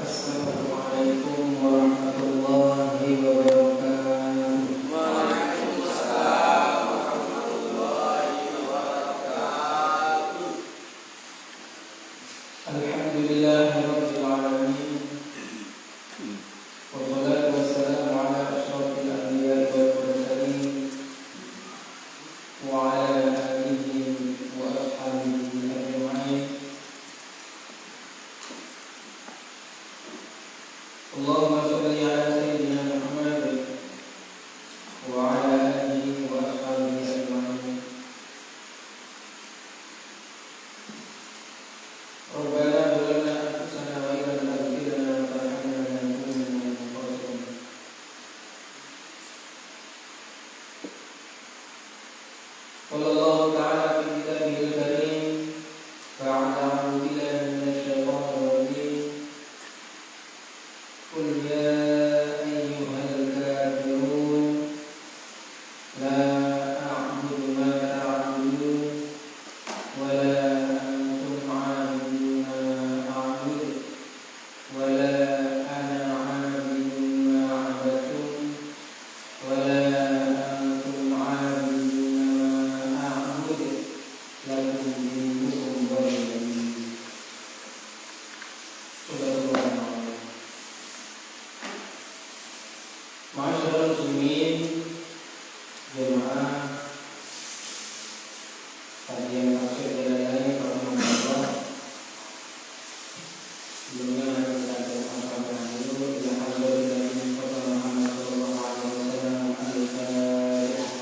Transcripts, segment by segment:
Assalamualaikum warahmatullahi wabarakatuh. Waalaikumsalam warahmatullahi wabarakatuh. Alhamdulillahirabbil alamin. Wassalatu wassalamu ala asyrofil anbiya'i wal mursalin wa ala alihi wa ashabihi ajma'in. Allahumma shalli ala sayyidina Muhammad wa ala alihi wa ashabihi ajma'in. Rabbana zalamna anfusana wa illam taghfir lana wa tarhamna lanakunanna minal khasirin. Qala Allah ta'ala fi kitabihil karim ba'da a'udzu billahi minasy syaithanir rajim. Qul ya ayyuhal kafirun la a'budu ma ta'budun wa la antum 'abidun ma a'budu wa la ana 'abidun ma 'abadtum wa la antum 'abidun ma a'budu lakum dinukum waliyadin. Subhanallah. Ma'asyiral muslimin, jemaah kajian tafsir Jalalain rahimahullah. Sebelumnya mari kita doakan dulu ila hadratin Nabi Muhammad sallallahu alaihi wasallam. Al-Fatihah.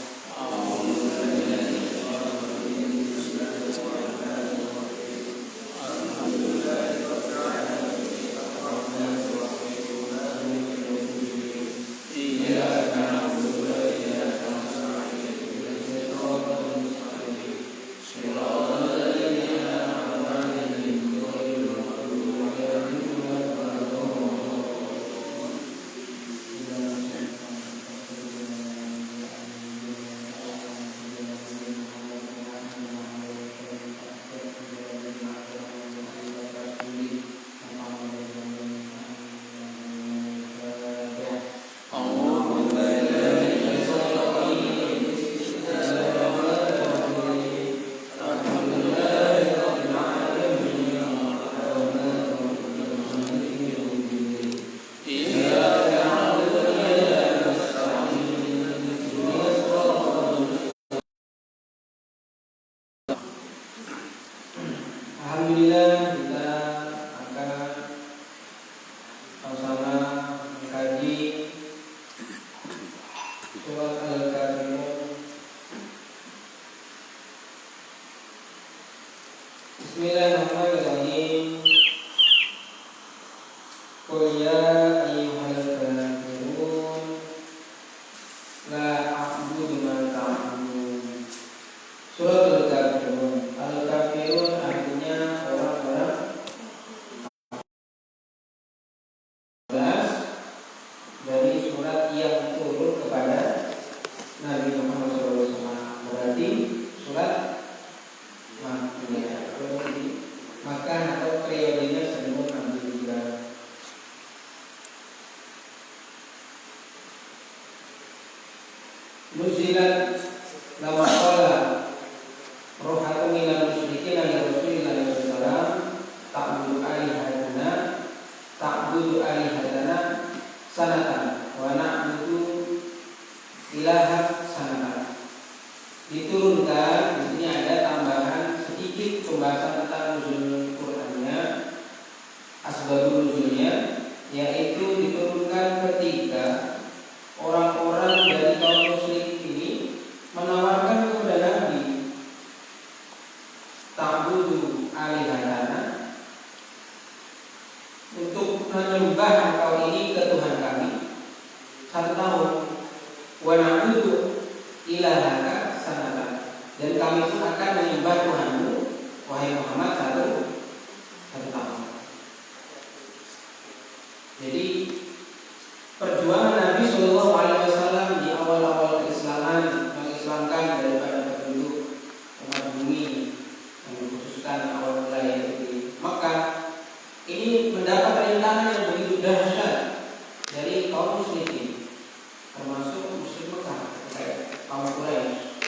Alhamdulillah, kita akan sama-sama mengkaji surat Al-Kafirun. Bismillahirrahmanirrahim. Qul ya ayyuhal kafirun la a'budu ma ta'budun. Surat Al-Kafirun. Al-Kafirun artinya orang-orang dari surat yang turun kepada Nabi Muhammad SAW. Berarti surat Makkiyah, maka atau periodenya sebelum Nabi hijrah. Nuzilat lama qala rohatu minal musyrikin ya Rasulillah sallallahu ta'budu alihatana sanatan wa na'budu ilaha sanatan. Diturunkan, di sini ada tambahan sedikit pembahasan tentang nuzul Qur'annya, asbabun nuzulnya, yaitu diturunkan ketika orang-orang dari kaum musyrik ini menawarkan kepada Nabi ta'budu alihatana, untuk menyembah engkau ini ke Tuhan kami 1 tahun, wa na'budu ilahaka sanatan, dan kami pun akan menyembah Tuhanmu wahai Muhammad 1 tahun. Jadi perjuangan Nabi Shallallahu Alaihi Wasallam di awal-awal keislaman, mengislamkan daripada penduduk umat bumi, yang dikhususkan awal wilayah di Mekah, ini mendapat mendapat rintangan yang begitu dahsyat dari kaum musyrikin, termasuk musyrik Mekah, kaum Quraisy.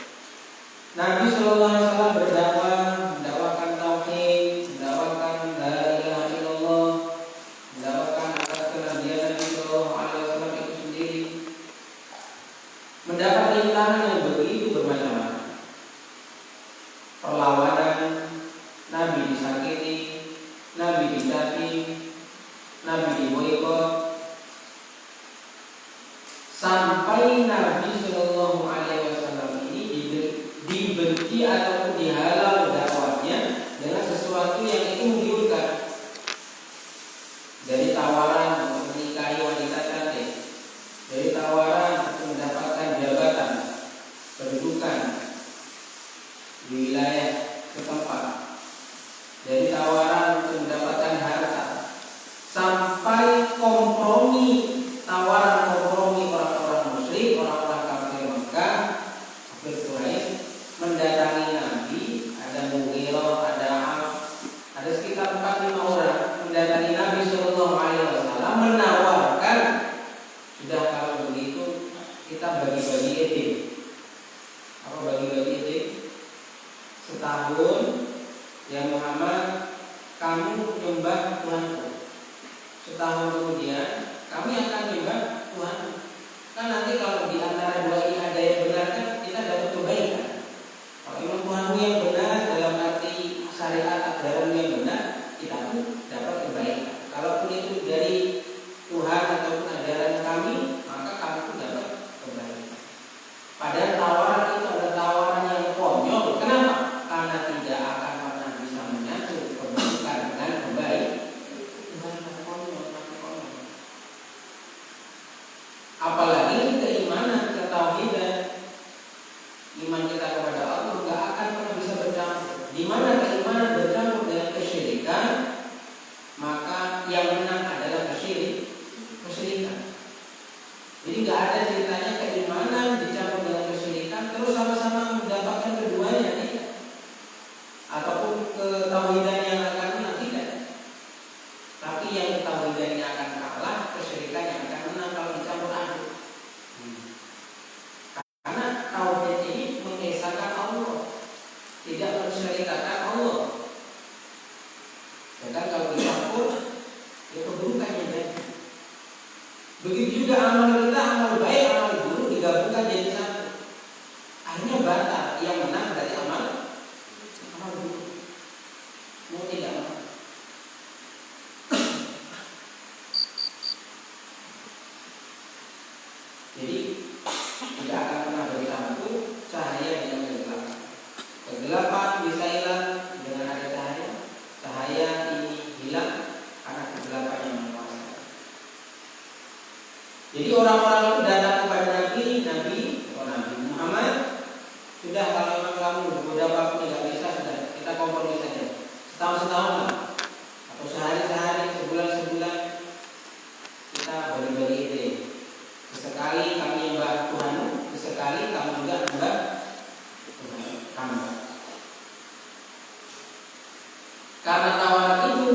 Nabi Shallallahu Alaihi Wasallam berdakwah, mendakwakan tauhid, mendakwakan la ilaha illallah, mendakwakan atas kenabian Nabi Shallallahu Alaihi Wasallam itu sendiri, mendapat rintangan yang begitu bermacam-macam. Perlawanan, Nabi disakiti, Nabi dicaci, Nabi diboikot, sampai Nabi Shallallahu Alaihi Wasallam ini dibenci ataupun dihalau dakwahnya dengan sesuatu yang itu menggiurkan, dari tawaran untuk menikahi wanita cantik, dari tawaran untuk mendapatkan jabatan, kedudukan di wilayah setempat, dari tawaran untuk mendapatkan harta, sampai kompromi, tawaran kompromi orang-orang musyrik, orang-orang kafir Mekah, kafir Quraisy mendatangi Nabi. Ada Mughirah, ada Auf, ada sekitar 4-5 orang mendatangi Nabi Shallallahu Alaihi Wasallam menawarkan, sudah kalau begitu kita bagi-bagi edik. Apa bagi-bagi edik? Setahun ya Muhammad, kamu menyembah Tuhanku. Setahun kemudian kami akan menyembah Tuhan. Kan nanti kalau di antara dua ini ada yang benar, kan kita dapat kebaikan. Kalau memang Tuhanmu yang benar dalam arti syariat ajaran yang benar, kita pun dapat kebaikan. Kalaupun itu dari Tuhan ataupun ajaran kami, maka kami pun dapat kebaikan. Padahal tawaran itu adalah tawaran yang konyol. Kenapa? Karena tidak akan pernah bisa menyatu kebaikan dengan kebaikan. Apalagi keimanan, ketauhidan, iman kita kepada Allah nggak akan pernah bisa bercampur. Di mana keimanan bercampur dengan kesyirikan, maka yang menang adalah kesyirikan. Jadi nggak ada ceritanya keimanan dicampur dengan kesyirikan terus sama-sama mendapatkan keduanya, tidak. Ataupun ketauhidan yang akan menang, tidak. Tapi yang ketauhidannya akan kalah, kesyirikan yang akan menang kalau dicampur aduk. Karena tauhid ini mengesahkan Allah, tidak mensyarikatkan Allah. Dan kalau dicampur, ya keburukan yang jadi. Begitu juga amal kita, amal baik, amal buruk digabungkan jadi satu. Akhirnya batal, yang menang dari amal buruk. Mau tidak mau. Jadi tidak akan pernah bersatu cahaya dengan kegelapan. Kegelapan bisa hilang dengan ada cahaya. Cahaya ini hilang karena kegelapan yang menguasai. Jadi orang-orang itu datang kepada Nabi Muhammad, sudah kalau memang kamu beberapa pun tidak bisa, sudah kita kompromi saja. Setahun lah, atau sehari-sehari, sebulan-sebulan kita bagi-bagi ide. Sekali kami menyembah Tuhanmu, sekali kamu juga menyembah kami. Karena tawaran itu,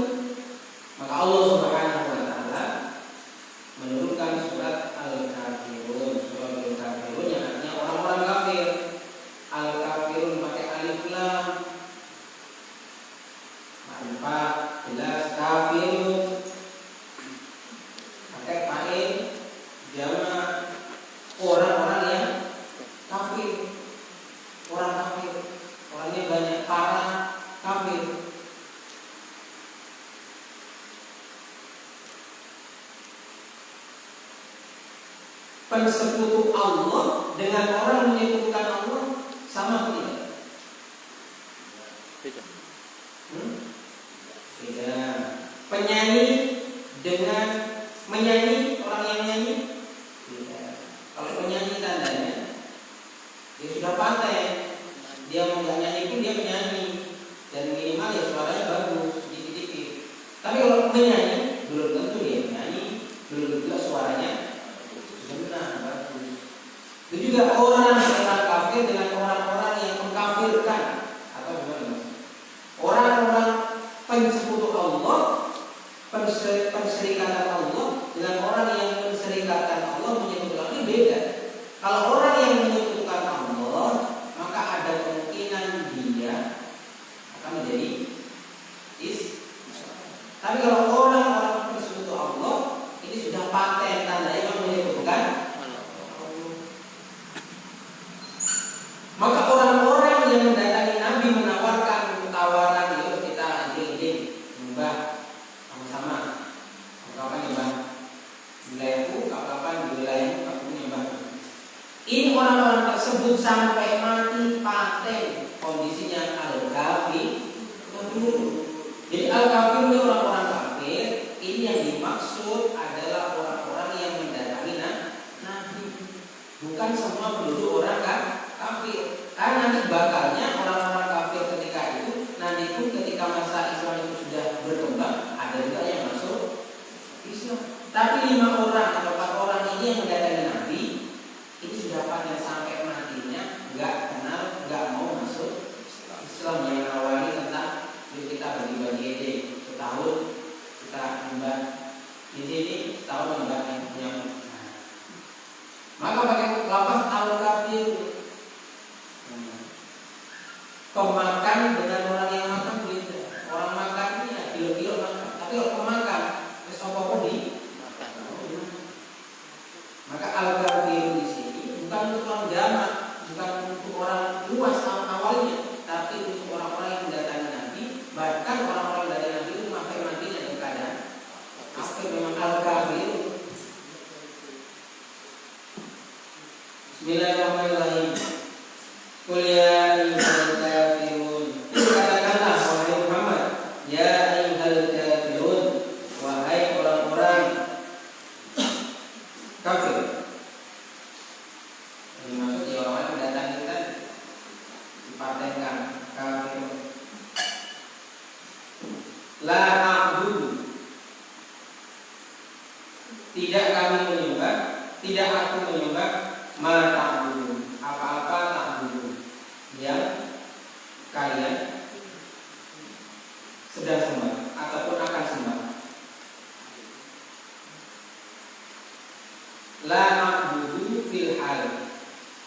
maka Allah Subhanahu wa Ta'ala menurunkan surat Al-Kafirun. Surat Al-Kafirun yang artinya orang-orang kafir. Al-Kafirun pakai alif lam, ma'rifat, jelas. Kafirun pakai fa'il, jamak, orang-orang yang kafir. Orang kafir, orangnya banyak, para kafir. Persekutu Allah dengan orang menyekutukan Allah sama atau tidak? Beda. Penyanyi dengan menyanyi, orang yang nyanyi beda. Kalau penyanyi tandanya dia sudah pandai, dia mau nggak nyanyi pun dia menyanyi, dan minimal ya suaranya bagus sedikit-sedikit. Tapi kalau menyanyi belum tentu dia menyanyi, belum tentu suaranya benar bagus. Itu juga orang kafir dengan orang-orang yang mengkafirkan, atau gimana? Orang-orang pensekutu Allah, perserikatan Allah dengan orang yang menserikatkan Allah menyekutukan ini beda. Kalau orang yang menyekutukan Allah, maka ada kemungkinan dia akan menjadi tapi kalau orang-orang bersekutu Allah, ini sudah paten tandanya menyekutukan Allah. Maka orang-orang yang mendatangi Nabi menawarkan tawaran itu kita ide nyembah sama-sama. Kapan nyembah wilayahku, kapan wilayahmu, kapan nyembah. Ini orang-orang tersebut sampai mati paten kondisinya al-kafir. Jadi al-kafir ini orang-orang kafir. Ini yang dimaksud adalah orang-orang yang mendatangi Nabi. Bukan semua penduduk orang kafir. Karena nanti bakalnya orang-orang kafir ketika itu, nanti pun ketika masa Islam itu sudah berkembang, ada juga yang masuk Islam. Tapi 5 orang atau 4 orang ini yang mendatangi Nabi, ini sudah paten sampai matinya nggak kenal, nggak mau masuk Islam. Yang awali tentang kita bagi-bagi ide setahun kita nyembah ini setahun nyembah yang maka pakai lafaz al-kafir. Pemakan dengan orang yang makan beda. Orang makan ini ya kilo-kilo makan, tapi kalau pemakan wis apa-apa di makan. Maka al-kafir di sini bukan untuk orang jamak, bukan untuk orang luas awalnya, tapi untuk orang-orang yang mendatangi Nabi. Bahkan orang-orang dari Nabi itu mati dalam keadaan kafir. Memang al-kafir. Bismillahirrahmanirrahim. Qul ya ayyuhal kafirun. Katakanlah wahai Muhammad, ya ayyuhal kafirun, wahai orang-orang kafir. Ini maksudnya orang-orang yang datang kita dipatenkan kafir. La a'budu, tidak kami menyembah, tidak aku menyembah, ma ta'budu, apa-apa ta'budu yang kalian sedang sembah ataupun akan sembah. La a'budu fil hal,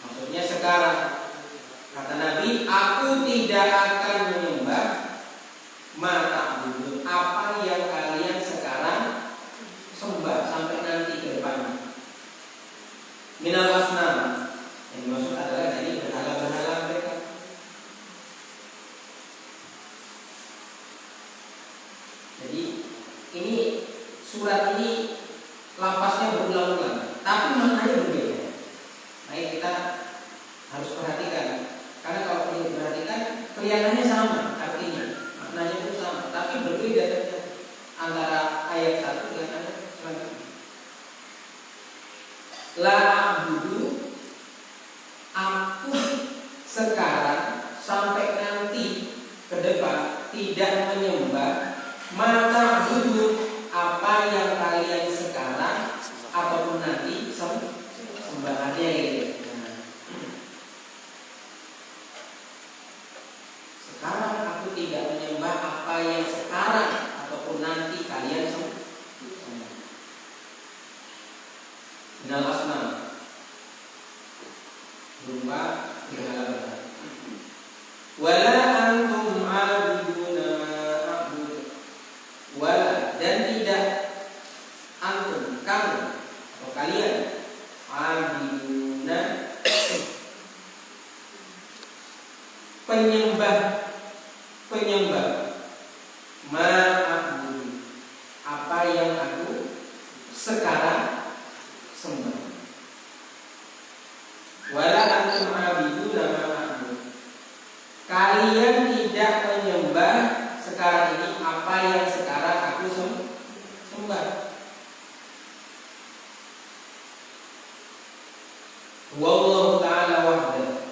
maksudnya sekarang. Kata Nabi, aku tidak akan menyembah ma ta'budu, apa yang kalian sekarang sembah sampai nanti ke depannya. Minal asnam, yang dimaksud adalah dari berhala-berhala mereka. Jadi ini surat ini lafaznya berulang-ulang, tapi maknanya berbeda. Nah, kita harus perhatikan, karena kalau kita perhatikan kelihatannya sama artinya, maknanya itu sama, tapi berbeda antara ayat 1 dengan ayat selanjutnya. La a'budu, aku sekarang sampai nanti ke depan tidak menyembah, ma ta'budu, apa yang kalian sekarang ataupun nanti sembahannya gitu. Sekarang aku tidak menyembah apa yang sekarang ataupun nanti kalian sembah. Minal asnam, berupa berhala-berhala. Wala antum 'abiduna ma a'budu, wala, dan tidak antum, kamu atau kalian, 'abiduna, penyembah ma a'budu, apa yang aku sekarang sembah. Wala antum 'abiduna ma a'budu, kalian tidak menyembah sekarang ini apa yang sekarang aku sembah. Wallahu ta'ala wahda,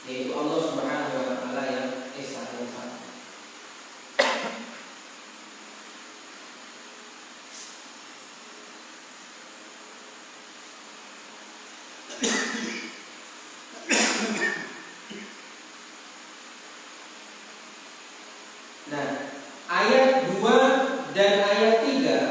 yaitu Allah Subhanahu wa ta'ala yang esa, yang satu. Nah, ayat 2 dan ayat 3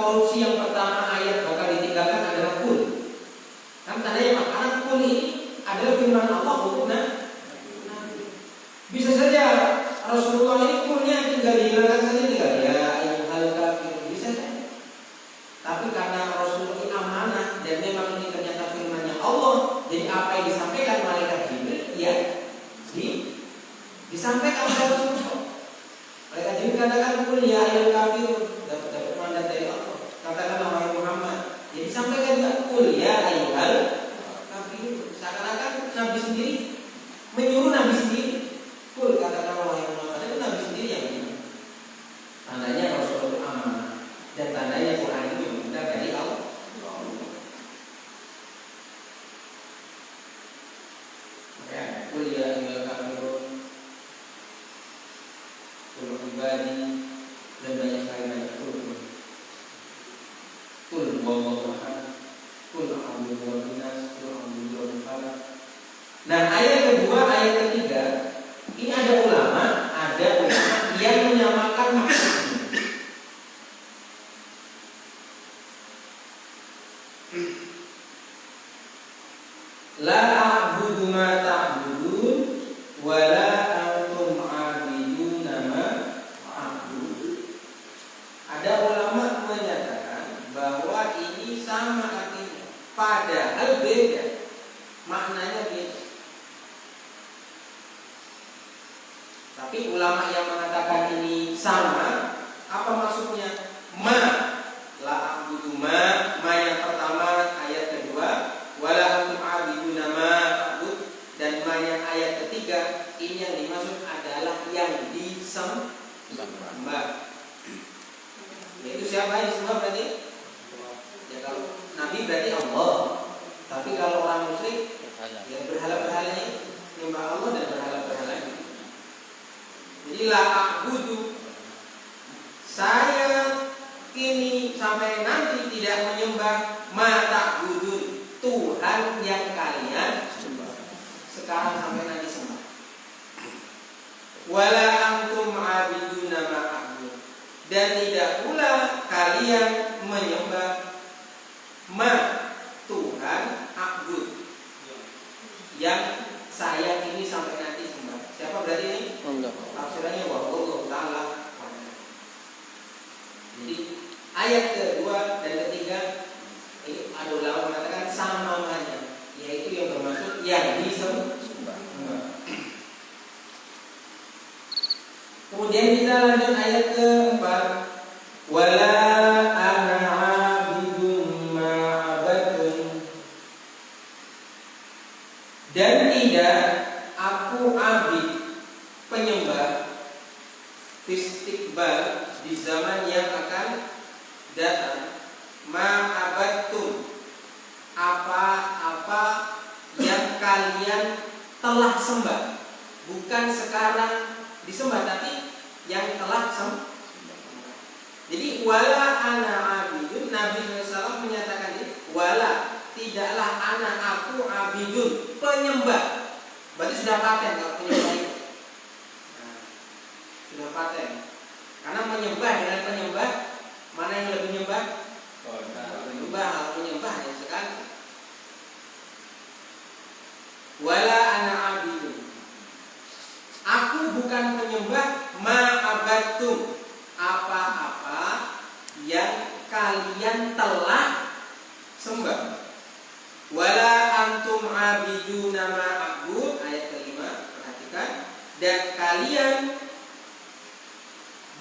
solusi yang pertama ayat bakal ditinggalkan adalah kul. Kan tandanya apa? Karena kul ini adalah firman Allah untuk Nabi. Bisa saja Rasulullah ini kulnya tinggal dihilangkan saja, tinggal ya ayyuhal kafirun, bisa saja. Tapi karena Rasulullah ini amanah dan memang ini ternyata firman-Nya Allah, jadi apa yang disampaikan malaikat Jibril ya disampaikan oleh Rasulullah. Malaikat Jibril katakan kul ya ayyuhal kafirun, dapat mandat dari Allah. Katakanlah wahai Muhammad. Jadi sampaikan juga kul ya ayyuhal kafirun. Seakan-akan Nabi sendiri menyuruh Nabi sendiri. Kul katakanlah wahai Muhammad, itu Nabi sendiri yang menyuruh. Tandanya Rasulullah itu amanah dan tandanya Quran itu diminta dari Allah. Ya, kul ya ayyuhal kafirun, kul ibadi, dan banyak banyak kul wallahu ahad, kul a'udzu birabbin nas, kul a'udzu birabbil falaq. Nah, ayat kedua, ayat ketiga, ini ada ulama yang menyamakan maksudnya. La a'budu ma ta'budun wa la antum 'abiduna ma a'budu. Ada ulama menyatakan bahwa ini sama artinya, padahal beda. Maknanya beda. Tapi ulama yang mengatakan ini sama, apa maksudnya? Ma la a'budu ma yang pertama ayat kedua, wala antum abiduna ma ta'bud, dan ma yang ayat ketiga, ini yang dimaksud adalah yang disembah. Yaitu siapa yang disembah berarti? Ya kalau Nabi berarti Allah. Tapi kalau orang musyrik ya berhala-berhalanya menyembah Allah dan berhala-berhalanya. Jadi la a'budu, saya kini sampai nanti tidak menyembah ma ta'budun, Tuhan yang kalian sekarang sampai nanti sembah. Wala antum 'abiduna ma a'bud, dan tidak pula kalian menyembah ma Tuhan a'bud, yang saya kini sampai nanti sembah. Siapa berarti ini? Tafsirannya wallahu ta'ala. Jadi ayat kedua dan ketiga ini ada ulama mengatakan sama maknanya, yaitu yang bermaksud yang disembah. Kemudian kita lanjut ayat keempat, wala ana 'abidum ma 'abadtum, dan tidak aku abid, penyembah, istiqbal, di zaman yang akan datang, ma'abattum, apa-apa yang kalian telah sembah, bukan sekarang disembah tapi yang telah sembah. Jadi wala ana abidun, Nabi SAW menyatakan ini, wala, tidaklah ana aku abidun, penyembah. Berarti sudah paten kalau penyembah itu. Sudah paten. Karena menyembah dengan penyembah, mana yang lebih menyembah? Menyembah ya sekali. Wala ana abidun, aku bukan penyembah ma'abattum, apa-apa yang kalian telah sembah. Wala antum abiduna ma'abud, ayat kelima, perhatikan. Dan kalian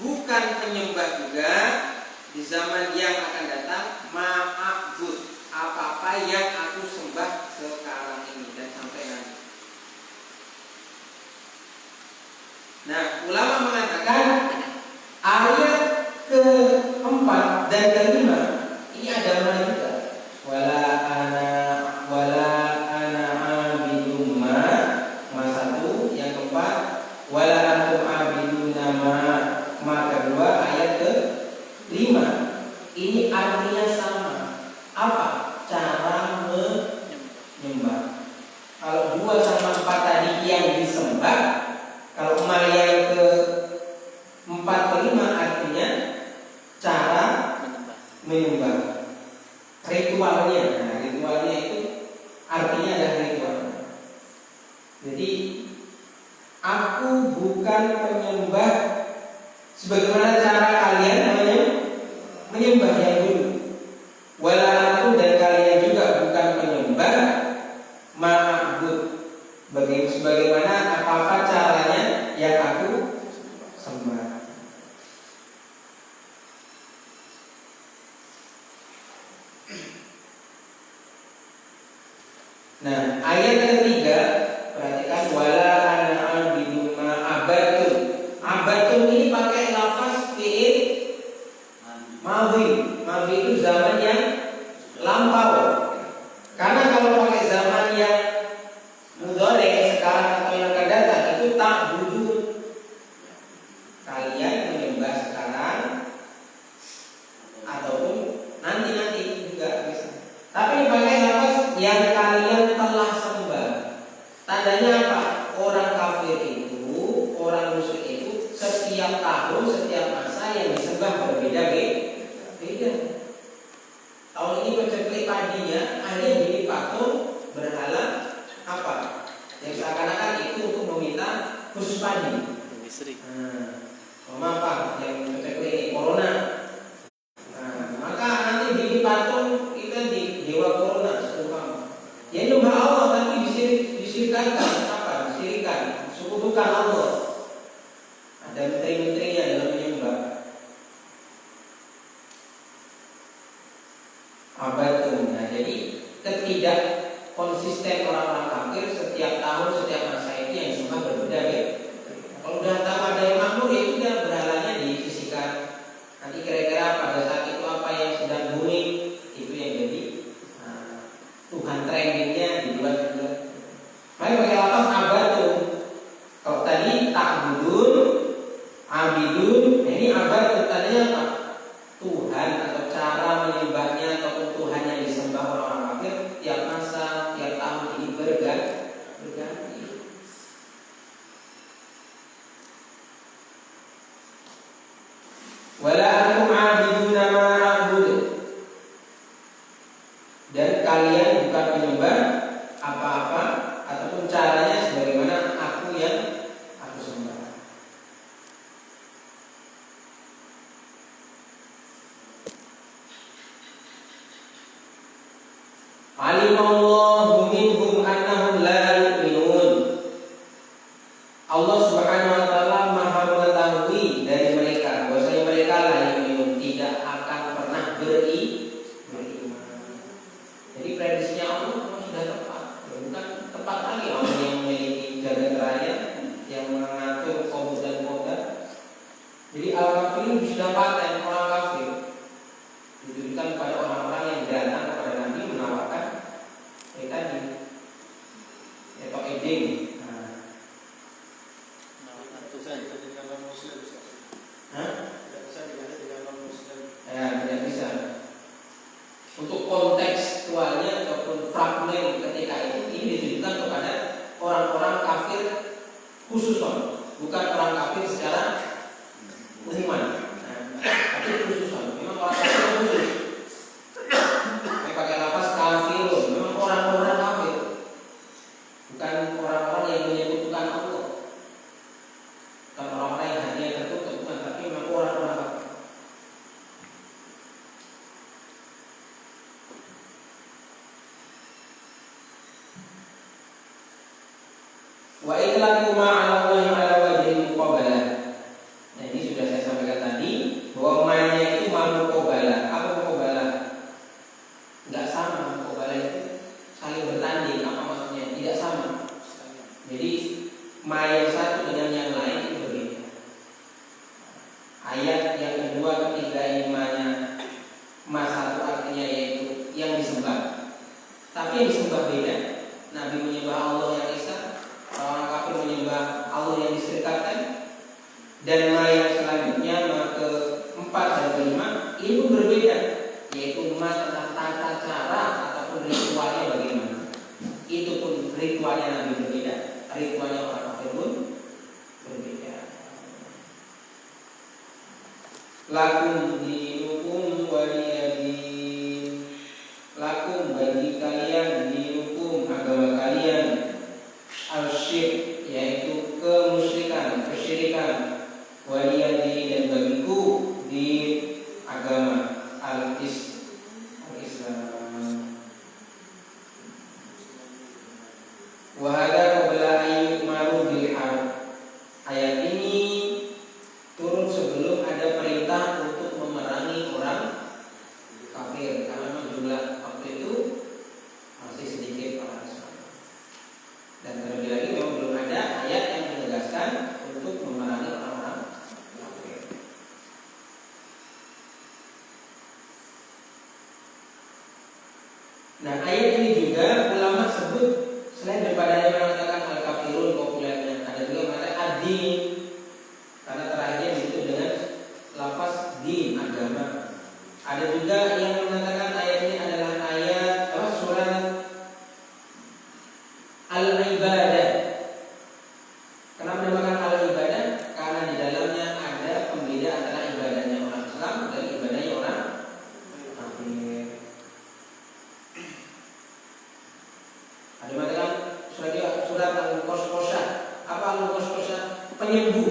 bukan penyembah juga di zaman yang akan datang, ma'abud, apa-apa yang aku sembah sekarang ini dan sampai nanti. Nah, ulama mengatakan ayat keempat dan kelima ini ada mana juga. Wala ana abidum ma satu, yang keempat wala antum abiduna ma kedua, ayat ke-5. Ini artinya sama. Apa? Cara menyembah. Kalau 2 sama 4 tadi yang disembah, kalau ma yang menyembah yang dulu. Wala antum dan kalian juga bukan penyembah ma'bud. Sebagaimana apa-apa caranya yang aku sembah. Nah, ayat ketiga, perhatikan wala ana abidu ma abadtum. Abadtum ini pakai lafaz fi'il madhi. Madhi itu zaman yang lampau. Karena kalau pakai zaman yang mudhari sekarang atau yang akan datang itu ta'budun. Kalian menyembah sekarang ataupun nanti juga bisa. Tapi pakai lafaz yang kalian telah sembah. Tandanya apa? Orang kafir itu, orang musyrik itu setiap tahun, setiap masa yang disembah berbeda-beda. Tahun ini menceklik padinya, akhirnya jadi patung berhala apa? Yang seakan-akan itu untuk meminta khusus padi. Apa? Yang menceklik ini corona. Maka nanti di patung kita di dewa corona serupa. Ya nyembah Allah tapi disirikkan apa? Disirikan, sekutukan Allah. Ada menteri-menterinya dalam menyembah. Abadum. Nah, jadi ketidak konsisten orang-orang kafir setiap tahun, setiap masa itu yang disembah berbeda ya. Kalau udah tahu ada yang makmur ya sudah berhalanya disisikan. Nanti kira-kira pada saat itu apa yang sedang booming itu yang jadi Tuhan trendingnya dibuat-buat. Mari pakai lafaz abadun. Kalau tadi ta'budun, abidun, ini abadun tadinya apa? Tuhan atau cara menyembahnya ataupun Tuhan yang disembah orang-orang kafir tiap masa, tiap tahun ini berganti. Wala antum abiduna ma a'bud. Dan kalian bukan menyembah apa-apa ataupun caranya sebagaimana aku yang aku sembah. Alimallahu minhum annahum la yu'minun. Allah Subhanahu wa taala Maha mengetahui dari mereka bahwasanya mereka la yu'minun, tidak akan pernah beriman. Jadi prediksinya Allah sudah tepat. Bukan tepat lagi Allah yang memiliki jagat raya yang mengatur qadar dan qadar. Jadi al-kafirun sudah paten orang kafir. Diberikan kepada orang-orang yang datang kepada Nabi menawarkan tadi atau edeng. Tidak bisa. Untuk kontekstualnya ataupun fragmen ketika itu ini ditujukan kepada orang-orang kafir khusus, bukan orang kafir secara umuman. Tapi khusus, memang orang kafir khusus. Pakai lafaz kafirun, memang orang-orang kafir, bukan orang-orang yang menyebutkan Allah, bukan orang-orang yang hanya tertutup, bukan, tapi memang orang-orang kafir. Wa iklaku ma'ala Allahi ala wajhi muqabalah. Nah, ini sudah saya sampaikan tadi bahwa ma'nya itu muqabalah. Apa muqabalah? Enggak sama. Muqabalah itu saling bertanding. Apa maksudnya? Tidak sama. Jadi ma yang satu dengan yang lain itu berbeda. Ayat yang kedua ketiga ini ma-nya ma satu artinya yaitu yang disembah. Tapi yang disembah beda. Nabi menyembah Allah yang esa, orang kafir menyembah Allah yang diserikatkan. Dan ma yang selanjutnya ma keempat dan kelima ini pun berbeda, yaitu ma tentang tata cara ataupun ritualnya bagaimana. Itu pun ritualnya Nabi berbeda, ritualnya orang kafir pun berbeda. Lakum dinukum waliyadin. Lakum bagi kalian dinukum agama kalian. Al-syirk yaitu kemusyrikan, kesyirikan. Waliyadin dan bagiku di agama Nah, ayat ini juga ulama sebut selain daripada yang mengatakan al-kafirun populernya, ada juga yang mengatakan ad-din, karena terakhirnya disebut dengan lafaz din, agama. Ada juga yang mengatakan ayat ini adalah ayat surat al-ibadah. Kenapa dinamakan al-ibadah? Karena di dalamnya ada pembeda antara ibadahnya orang Islam dan ibadahnya orang kafir. Ada yang mengatakan surat al-qasqasah. Apa al-qasqasah? Penyembuh.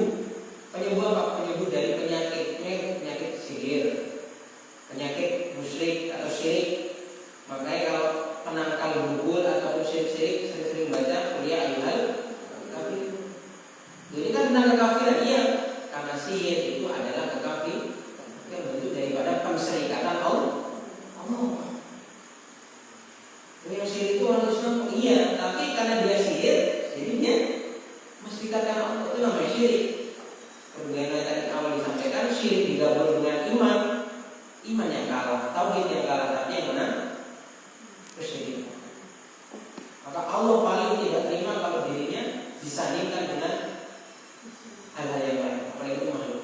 Penyembuh apa? Penyembuh dari penyakit sihir, penyakit musyrik atau syirik. Makanya kalau penangkal bubul atau syirik sering-sering baca kuliah ayuhal kafir. Jadi kan tentang kekafiran, iya, karena sihir itu adalah kekafiran yang bentuk daripada penserikatan Allah. Yang sihir itu orang Islam, iya, tapi karena dia sihir, jadinya menserikatkan Allah, itu namanya syirik. Kemudian tadi awal disampaikan syirik digabung dengan iman yang kalah, tauhid yang kalah, tapi yang menang kesyirikan. Maka Allah paling tidak terima kalau dirinya disandingkan dengan hal-hal yang lain, apalagi itu makhluk.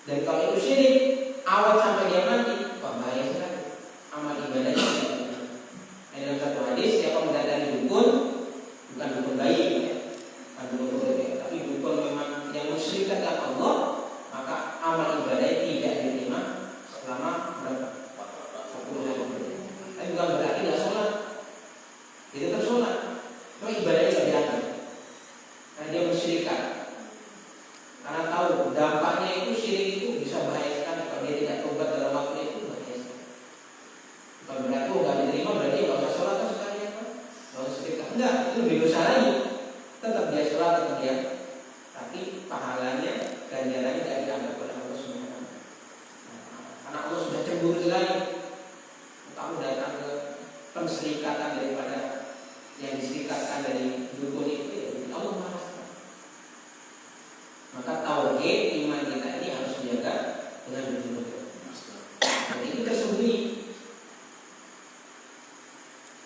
Dan kalau itu syirik, awal sampai dia mati, wah bahaya sekali. Amal ibadahnya. Dalam satu hadis, siapa mendatangi dukun, bukan dukun baik, bukan dukun baik, tapi dukun memang yang musyrikkan dengan Allah, maka amal ibadahnya tidak diterima selama berapa? 10 hari. Tapi bukan berarti tidak sholat, dia tetap sholat, cuma ibadahnya tidak dianggap. Karena dia musyrikkan. Karena tahu dampaknya itu syirik itu bisa bahaya sekali kalau dia tidak tobat dalam waktu itu, bahaya sekali. Bukan berarti nggak diterima berarti nggak usah sholat atau sekali apa? Nggak usah sedekah. Enggak, itu lebih dosa lagi. Tetap dia sholat, tetap dia, tapi pahalanya, ganjarannya tidak dianggap oleh Allah Subhanahu. Karena Allah sudah cemburu sekali. Kamu datang ke penserikatan daripada yang diserikatkan dari dukun itu, ya Allah marah. Maka tauhid iman kita ini harus dijaga dengan betul-betul. Dan ini tersembunyi.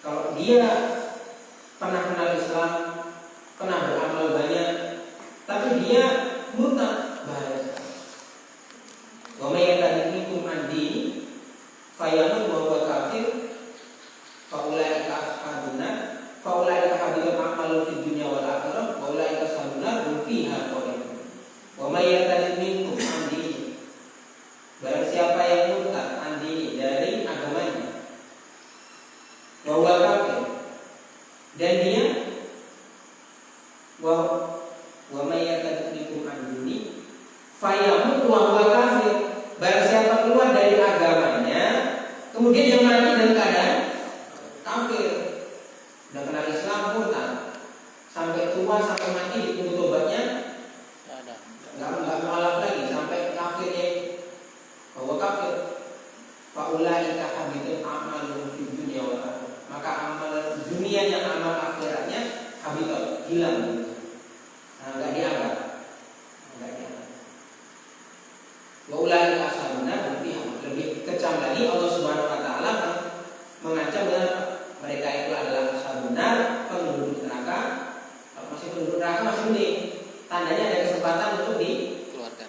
Kalau dia pernah kenal Islam, pernah beramal banyak, tapi dia murtad, bahaya. Wa may yatadinkum an dini fayamut wa huwa kafir fa ulaika ashabuna fa ulaika habitat a'malu fid dunya wal akhirah wa ulaika ashabuna hum fiha khalidun. Wa may yatadinkum an dini, barang siapa yang murtad an dini dari agamanya, wa huwa kafir, dan dia wa may yatadinkum an dini fayamut wa huwa kafir, barang siapa keluar dari agamanya kemudian dia mati dalam keadaan kafir, udah kenal Islam murtad, sampai tua sampai mati ditunggu tobatnya nggak mualaf lagi sampai kafirnya bahwa kafir, faulaika habitat a'maluhum fid dunya wal akhirah, maka amal dunianya amal akhiratnya habitat, hilang, nggak dianggap. Waulaika ashabuna hum fiha. Lebih kecam lagi Allah Subhanahu wa taala mengancam dengan mereka itu adalah ashabuna, penduduk neraka. Kalau masih penduduk neraka masih mending, tandanya ada kesempatan untuk dikeluarkan.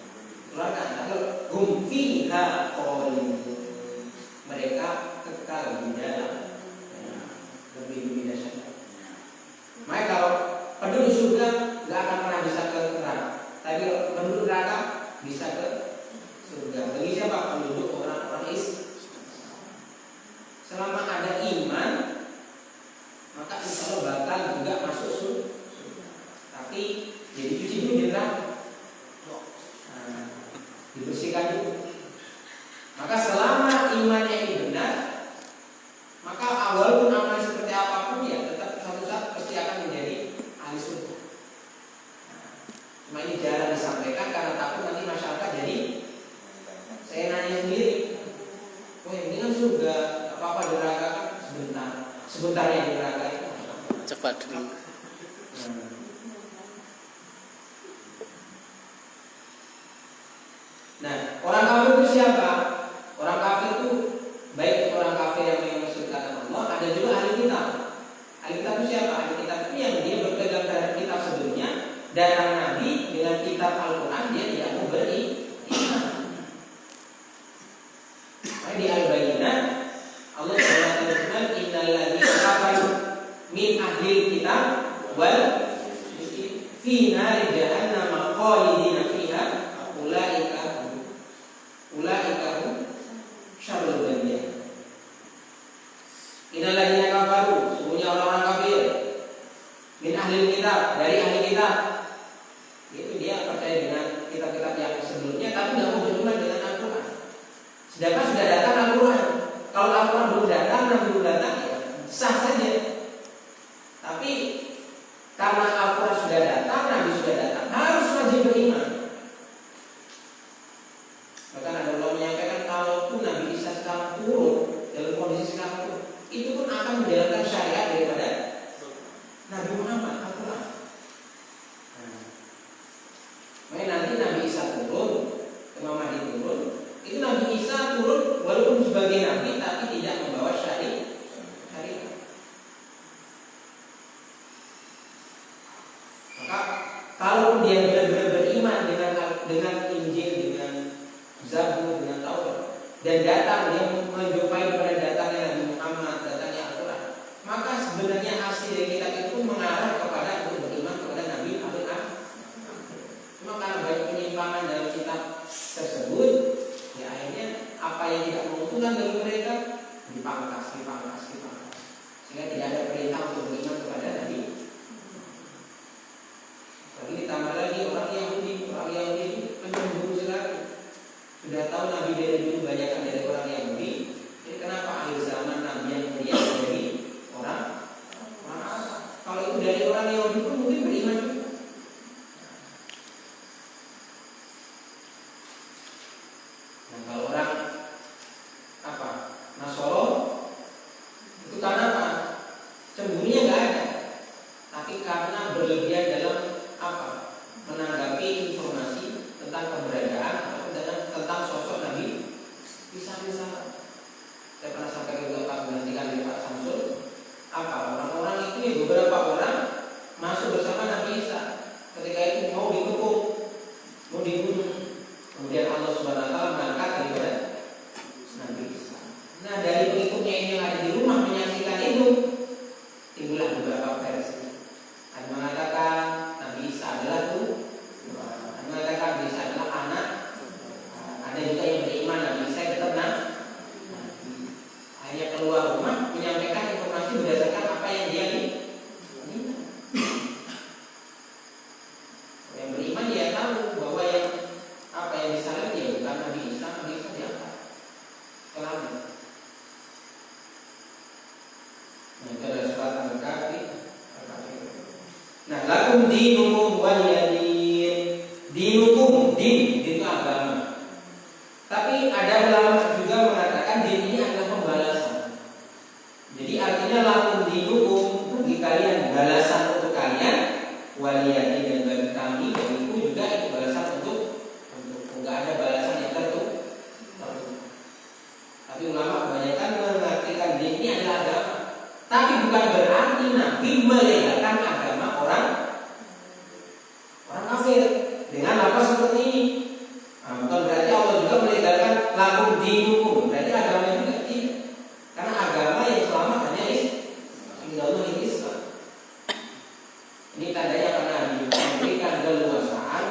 Tapi hum fiha khalidun, mereka kekal di dalam, lebih dahsyat. Maka kalau penduduk surga nggak akan pernah bisa ke neraka, tapi penduduk neraka bisa ke surga. Bagi siapa? Penduduk orang-orang Islam. Selama ada iman, maka insya Allah bakal juga masuk surga. Tapi jadi cuci dulu di neraka, dibersihkan dulu. Maka selama imannya ini benar, maka walaupun amal seperti apapun ya tetap suatu saat pasti akan menjadi ahli surga. Cuma ini jarang disampaikan karena takut nanti masyarakat jadi, saya nanya sendiri, oh ini kan surga, apa-apa di neraka kan sebentar ya di neraka itu cepat dulu. Nah, orang kafir itu siapa? Orang kafir itu baik orang kafir yang memang Makanya di Al-Bayyinah Allah SWT berfirman, innal ladzina kafaru min ahlil kitab wal fi nari jahannam khalidina fiha ulaika syarrul bariyah. Innal ladzina kafaru, sesungguhnya orang-orang kafir, min ahlil kitab, dari ahli kitab. Itu dia percaya dengan kitab-kitab yang sebelumnya tapi tidak mau beriman dengan Al-Quran. Sedangkan sudah datang Al-Quran. Kalau Al-Quran belum datang, Nabi belum datang, ya sah saja. Tapi karena Al-Quran sudah datang, Nabi sudah datang, harus wajib beriman. Bahkan ada ulama menyampaikan kalau pun Nabi Isa sekarang turun dalam kondisi sekarang itu pun akan menjalankan syariat daripada Nabi Muhammad Al-Quran. Makanya nanti Nabi Isa turun, Imam Mahdi turun, itu Nabi Isa turun walaupun sebagai Nabi tapi tidak membawa syariat. Maka kalau dia benar-benar beriman dengan Injil, dengan Zabur, dengan Taurat, dan datang dia menjumpai pada datangnya Nabi Muhammad, datangnya Al-Quran, maka sebenarnya asli dari kitab itu mengarah kepada untuk beriman kepada Nabi Al-Quran. Cuma karena banyak penyimpangan dalam kitab tersebut, ya akhirnya apa yang tidak menguntungkan bagi mereka dipangkas, sehingga tidak ada perintah untuk beriman kepada Nabi. Lagi ditambah lagi orang Yahudi pencemburu sekali. Sudah tahu Nabi dari dulu banyakkan dari orang Yahudi. Jadi kenapa akhir zaman Nabi yang mulia dari orang Arab? Kalau itu dari orang Yahudi pun mungkin beriman juga. Nah kalau orang Nasoro itu karena apa? Cemburinya nggak ada, tapi karena berlebihan dalam menanggapi informasi tentang keberadaan atau tentang sosok Nabi Isa. Saya pernah sampaikan juga Pak berhentikan di Pak Samsul. Orang-orang itu ya beberapa orang masuk bersama Nabi Isa. Ketika itu mau dikepung, mau dibunuh. Kemudian Allah Subhanahu Wa Taala mengangkat daripada Nabi Isa. Nah dari pengikutnya ini yang ada di rumah menyaksikan itu, timbullah beberapa versi. Ada mengatakan Nabi Isa adalah mengatakan Nabi Isa adalah anak. Ada juga yang beriman Nabi Isa tetap Nabi. Hanya keluar rumah menyampaikan informasi berdasarkan apa yang dia lihat. Yang beriman dia tahu bahwa yang disalib dia bukan Nabi Isa diangkat selamat. Nah itu adalah surat Al-Kahfi. Nah lakum dinukum waliyadin. Dinukum, din itu agama. Tapi ada ulama juga mengatakan din ini adalah pembalasan. Jadi artinya lakum dinukum, bagi kalian balasan untuk kalian, waliyadin dan bagi kami, bagiku juga itu balasan untuk enggak ada balasan yang tertutup. Tapi ulama kebanyakan mengartikan din ini adalah agama. Tapi bukan berarti Nabi melegalkan agama orang kafir dengan apa seperti ini. Bukan berarti Allah juga melegalkan lakum dinukum. Berarti agama juga tidak. Karena agama yang selamat hanya Islam. Ini tandanya karena Nabi memberikan keluasan,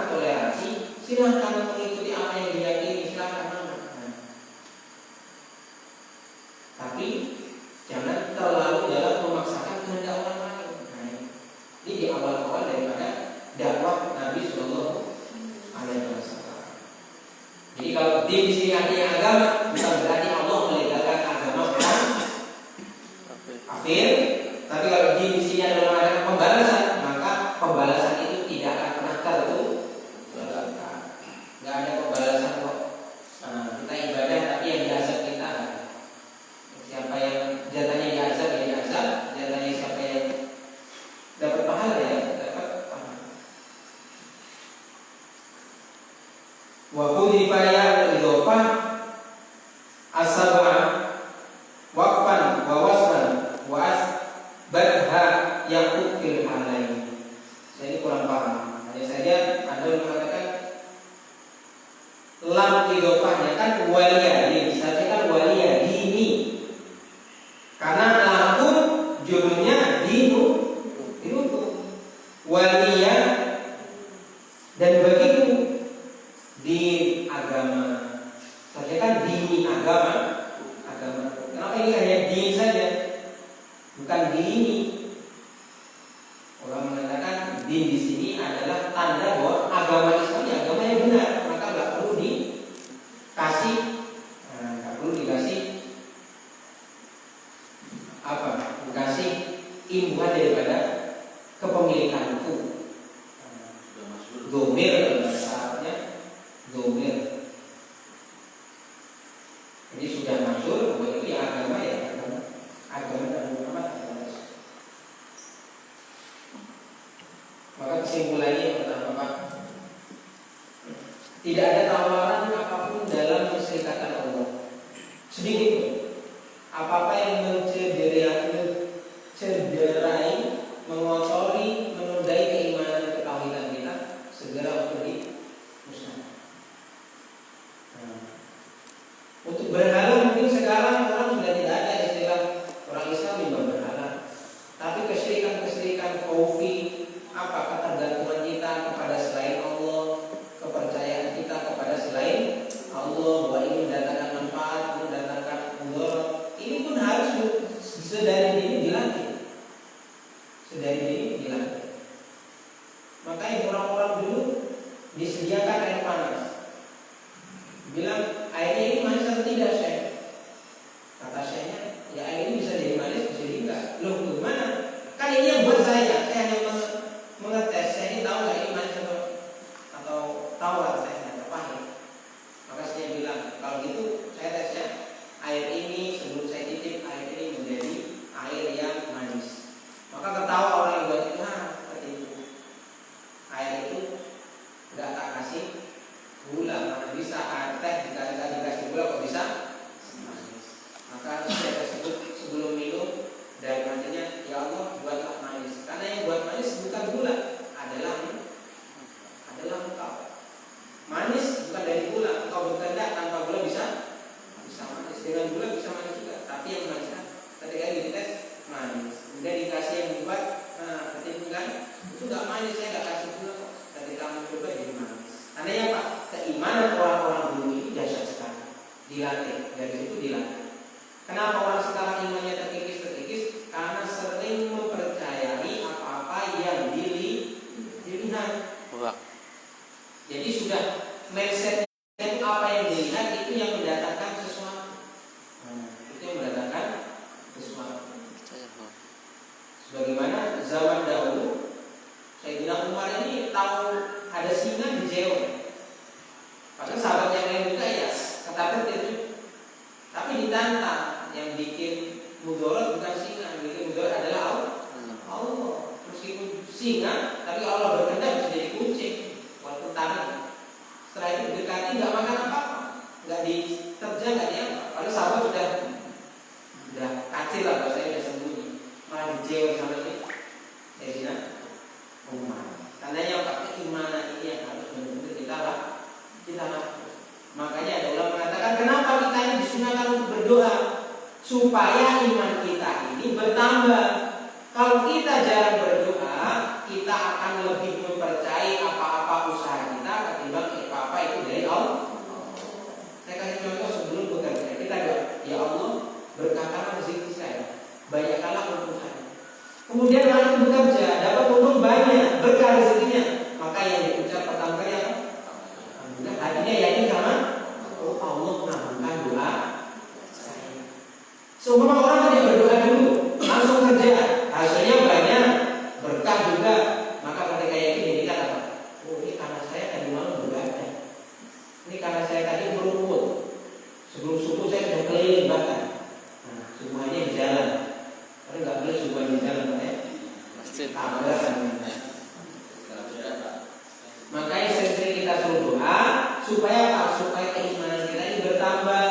toleransi. Silahkan mengikuti apa yang diyakini, silahkan. Tapi jangan terlalu dalam memaksakan kehendak orang lain. Ini di awal-awal daripada dakwah Nabi Sallallahu Alaihi Wasallam. Jadi kalau di sini artinya agama, bukan berarti Allah melegalkan agama orang kafir. Tapi kalau di sini adalah ada pembalasan, maka pembalasan itu tidak akan pernah tertutup. Nggak ada pembalasan kok. Kita ibadah tapi yang diazab kita. Siapa yang jatahnya diazab ya diazab, jatahnya siapa yang dapat pahala ya dapat pahala. Wa hudifa ya idhofah as-sab'a waqfan wa waslan wa asbadha yaqut fil halain. Saya ini kurang paham. Hanya saja ada yang mengatakan lam idhofahnya kan waliyadin. agama. Seharusnya kan dini agama. Kenapa ini hanya din saja, bukan dini? Orang mengatakan din di sini adalah tanda bahwa agama Islam ini agama yang benar, maka nggak perlu dikasih, dikasih imbuhan daripada kepemilikan itu. Domir bahasa Arabnya, domir. Jadi sudah masyhur bahwa itu ya agama dan Muhammad agama. Maka kesimpulannya yang pertama, Pak, tidak ada tawaran apapun dalam mensyirikatkan Allah, sedikit pun. Apa-apa yang mencederai, mengotori, menodai keimanan ketauhidan kita, segera untuk dimusnahkan. Untuk berhala mungkin sekarang orang sudah tidak ada istilah orang Islam yang berhala, tapi kesyirikan khafi, ketergantungan kita kepada selain Allah, kepercayaan kita kepada selain Allah, bahwa ini mendatangkan manfaat, mendatangkan mudarat, ini pun harus sedari dini dilatih. Makanya orang-orang dulu disediakan air panas, bilang airnya ini manis atau tidak, Syekh? Kata Syekhnya, ya air ini bisa jadi manis, bisa jadi enggak. Loh, gimana? Kan ini yang buat saya hanya mengetes, saya ini tahu nggak ini manis atau tawar, saya nggak paham. Maka saya bilang, kalau gitu saya tesnya air ini sebelum saya titip air ini menjadi air yang manis. Maka ketawa orang yang buat itu, seperti itu. Air itu nggak tak kasih gula, mana bisa air teh dikasih gula kok bisa manis. Maka saya tersebut sebelum minum dari hatinya, ya Allah buatlah manis, karena yang buat manis bukan gula, adalah engkau. Manis bukan dari gula, engkau berkehendak tanpa gula bisa manis, dengan gula bisa manis juga, tapi yang manis kan ketika dites manis, kemudian dikasih yang membuat ketimbangan itu nggak manis, saya nggak kasih gula kok, ketika mencoba jadi manis. Karena ya Pak, keimanan orang-orang dulu ini dahsyat sekali, dilatih, dari situ dilatih. Kenapa orang sekarang imannya terkikis? Karena sering mempercayai apa-apa yang dilihat. Jadi sudah mindset itu apa yang dilihat itu yang mendatangkan sesuatu. Itu yang mendatangkan sesuatu. Sebagaimana zaman dahulu, saya bilang Umar ini tahu ada singa di Jeon. Padahal sahabat yang lain juga ya ketakutan itu, tapi ditantang. Yang bikin mudarat bukan singa, yang bikin mudarat adalah Allah. Meskipun singa, tapi Allah berkehendak bisa jadi kucing, walaupun tarik. Setelah itu dekati nggak makan apa-apa, nggak diterjang, nggak diapa. Padahal sahabat sudah kacil lah, bahasanya sudah sembunyi, malah dijewel sama Sayyidina Umar. Karena yang keimanan ini yang harus benar-benar kita lakukan. Makanya ada ulama mengatakan, kenapa kita ini disunahkan untuk berdoa? Supaya iman kita ini bertambah. Kalau kita jarang berdoa, kita akan lebih mempercayai apa-apa usaha kita ketimbang apa-apa itu dari Allah. Saya kasih contoh sebelum bekerja, kita doa, ya Allah berkatalah rezeki saya, banyakkanlah untung saya. Kemudian orang itu bekerja, dapat untung banyak, berkah rezekinya, maka yang diucap pertama kali apa? Alhamdulillah. Artinya yakin sama Allah mengabulkan doa. Semua orang tidak berdoa dulu, langsung kerja, hasilnya banyak, berkah juga. Maka ketika yakin kita apa? Oh, ini karena saya tadi malam beribadah. Ini karena saya tadi berumput. Sebelum subuh saya sudah keliling bahkan. Nah, semuanya di jalan. Tapi nggak boleh semuanya di jalan, Pak ya. Makanya sering-sering kita suruh doa supaya apa? Supaya keimanan kita ini bertambah.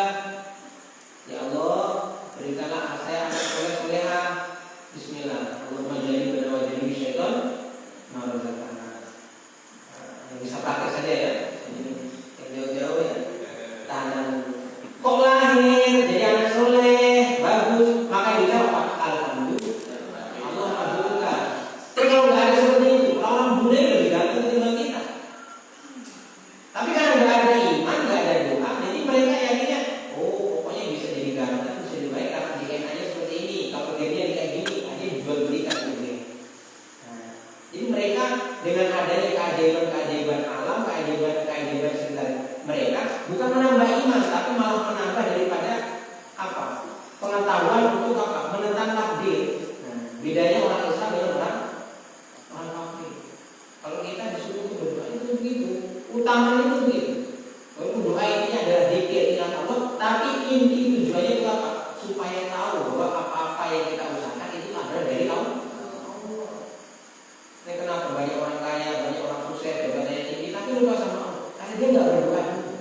Ya Allah, berikanlah saya anak soleh-solehah. Bismillah. Allahumma jannibna wa jannibi syaitan ma razaqtana. Yang bisa pakai saja ya. Yang jauh-jauh ya. Tahanan. Kok lahir jadi anak soleh, bagus, maka dijawab alhamdulillah. Allah alhamdulillah. Kalau nggak ada seperti inti tujuannya itu apa? Supaya tahu bahwa apa-apa yang kita usahakan itu ada dari Allah. Ini kenapa banyak orang kaya, banyak orang sukses, jabatannya tinggi, tapi lupa sama Allah. Karena dia nggak berdoa dulu.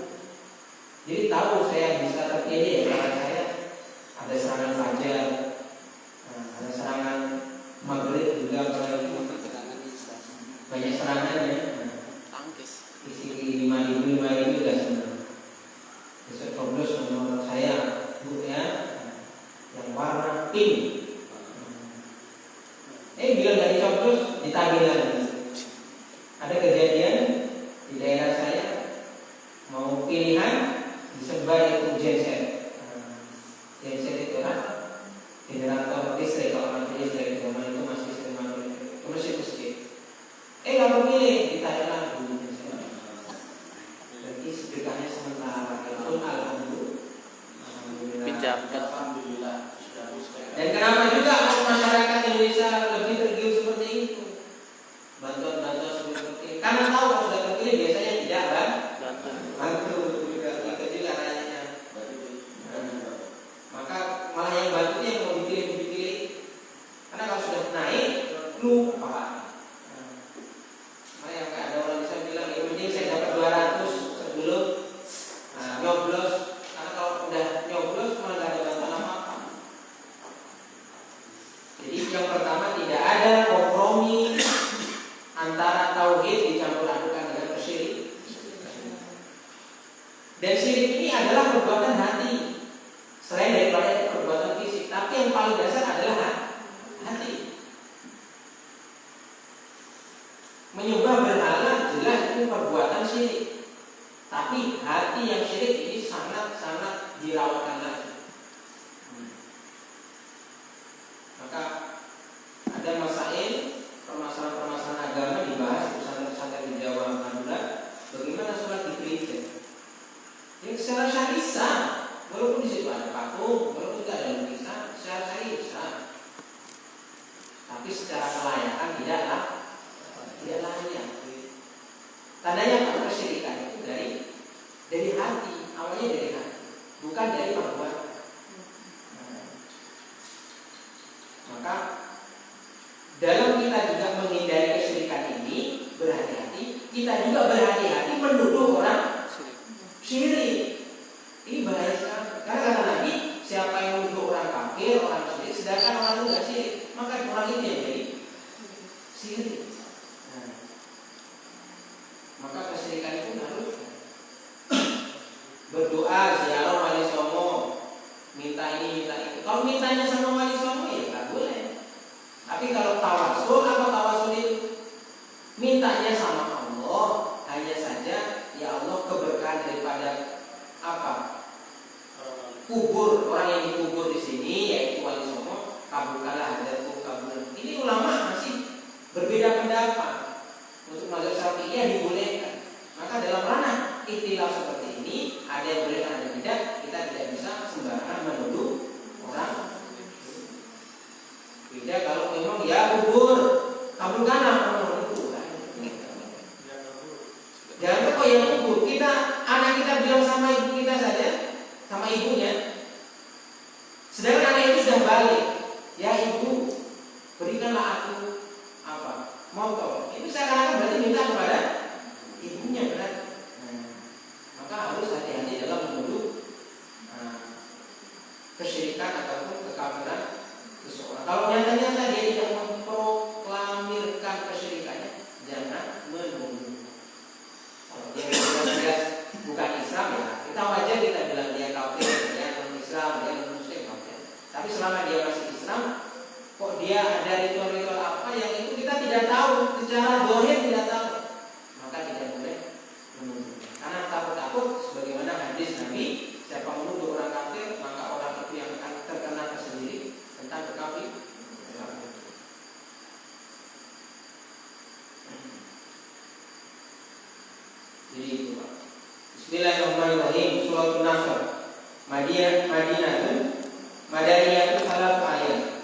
Jadi tahu saya bisa terpilih ya karena saya ada serangan fajar, ada serangan maghrib juga apalagi banyak serangan ya. Isi 5.000 udah senang. Besok coblos nomor saya, bu ya, yang warna pink. Bilang dari coblos ditagih lagi. Ada kejadian di daerah saya mau pilihan disebar itu genset. Genset itu kan generator listrik, kalau mati listrik zaman itu masih sering mati listrik. Terus itu sedikit. Kalau pilih ditanya lagi. Berarti sedekahnya sementara. Itu alhamdulillah. Pinjamkan. Alhamdulillah. Dan kenapa juga masyarakat Indonesia lebih tergiur seperti itu? Bantuan-bantuan seperti itu. Karena tahu kalau sudah terpilih biasanya tidak kan? Bantu juga rayanya. Maka malah yang bantu yang mau dipilih. Karena kalau sudah naik lupa. Yang kayak ada orang bisa bilang ya penting saya dapat 200 sebelum nyoblos. Karena kalau udah nyoblos malah gak ada bantuan apa-apa. Jadi yang pertama tidak ada kompromi antara tauhid dicampur adukan dengan syirik. Dan syirik ini adalah perbuatan hati. Selain daripada perbuatan fisik, tapi yang paling dasar adalah hati. Menyembah berhala jelas itu perbuatan syirik. Tapi hati yang syirik ini sangat-sangat dirawatkan lagi. Maka ada permasalahan agama dibahas pesantren-pesantren di Jawa Madura. Bagaimana sholat di gereja? Yang secara syar'i sah, walaupun di situ ada patung, walaupun tidak ada lukisan, secara syar'i sah. Tapi secara kelayakan tidaklah. Dia layak. Tandanya apa? Kesyirikan itu dari hati, awalnya dari hati, bukan dari perbuatan. Maka dalam kita juga menghindari kesyirikan ini berhati-hati, kita juga berhati-hati menuduh orang syirik. Ini bahaya sekali. Karena kata Nabi, siapa yang menuduh orang kafir, orang syirik, sedangkan orang itu tidak syirik, maka orang itu yang jadi syirik. Maka kesyirikan itu harus berdoa, ziarah wali songo, minta ini, minta itu. Kalau mintanya sama wali songo ya nggak boleh. Tapi kalau tawasul, apa tawasul itu? Mintanya sama Allah, hanya saja ya Allah keberkahan daripada apa? Kubur orang yang dikubur di sini yaitu wali songo, kabulkanlah hajatku kabul. Ini ulama masih berbeda pendapat. Untuk mazhab Syafi'iyah dibolehkan. Maka dalam ranah ikhtilaf seperti ini ada yang boleh, ada yang tidak. Kita tidak bisa sembarangan menuduh orang. Beda kalau memang ya kubur, kabulkanlah orang itu. Jangan kok yang kubur. Anak kita bilang sama ibu kita saja, sama ibunya. Sedangkan anak itu sudah balik. Ya ibu, berikanlah aku apa? Mau kau? Itu seakan-akan berarti minta kepada ibunya berarti. Maka harus hati-hati dalam menuduh kesyirikan ataupun kekafiran seseorang. Kalau nyata-nyata dia tidak memproklamirkan kesyirikannya, jangan menuduh. Kalau dia jelas bukan Islam ya, kita wajar kita bilang dia kafir, dia non-Islam, dia non-Muslim. Tapi selama dia masih Islam, kok dia ada ritual-ritual apa yang itu kita tidak tahu, secara zahir tidak tahu, maka tidak boleh menuduh. Karena takut-takut sebagaimana hadis Nabi, siapa menuduh orang kafir maka orang itu yang akan terkena tersendiri tentang kekafiran. Jadi itu Pak. Bismillahirrahmanirrahim. Suratul Nasr. Madaniyah itu salah ayat.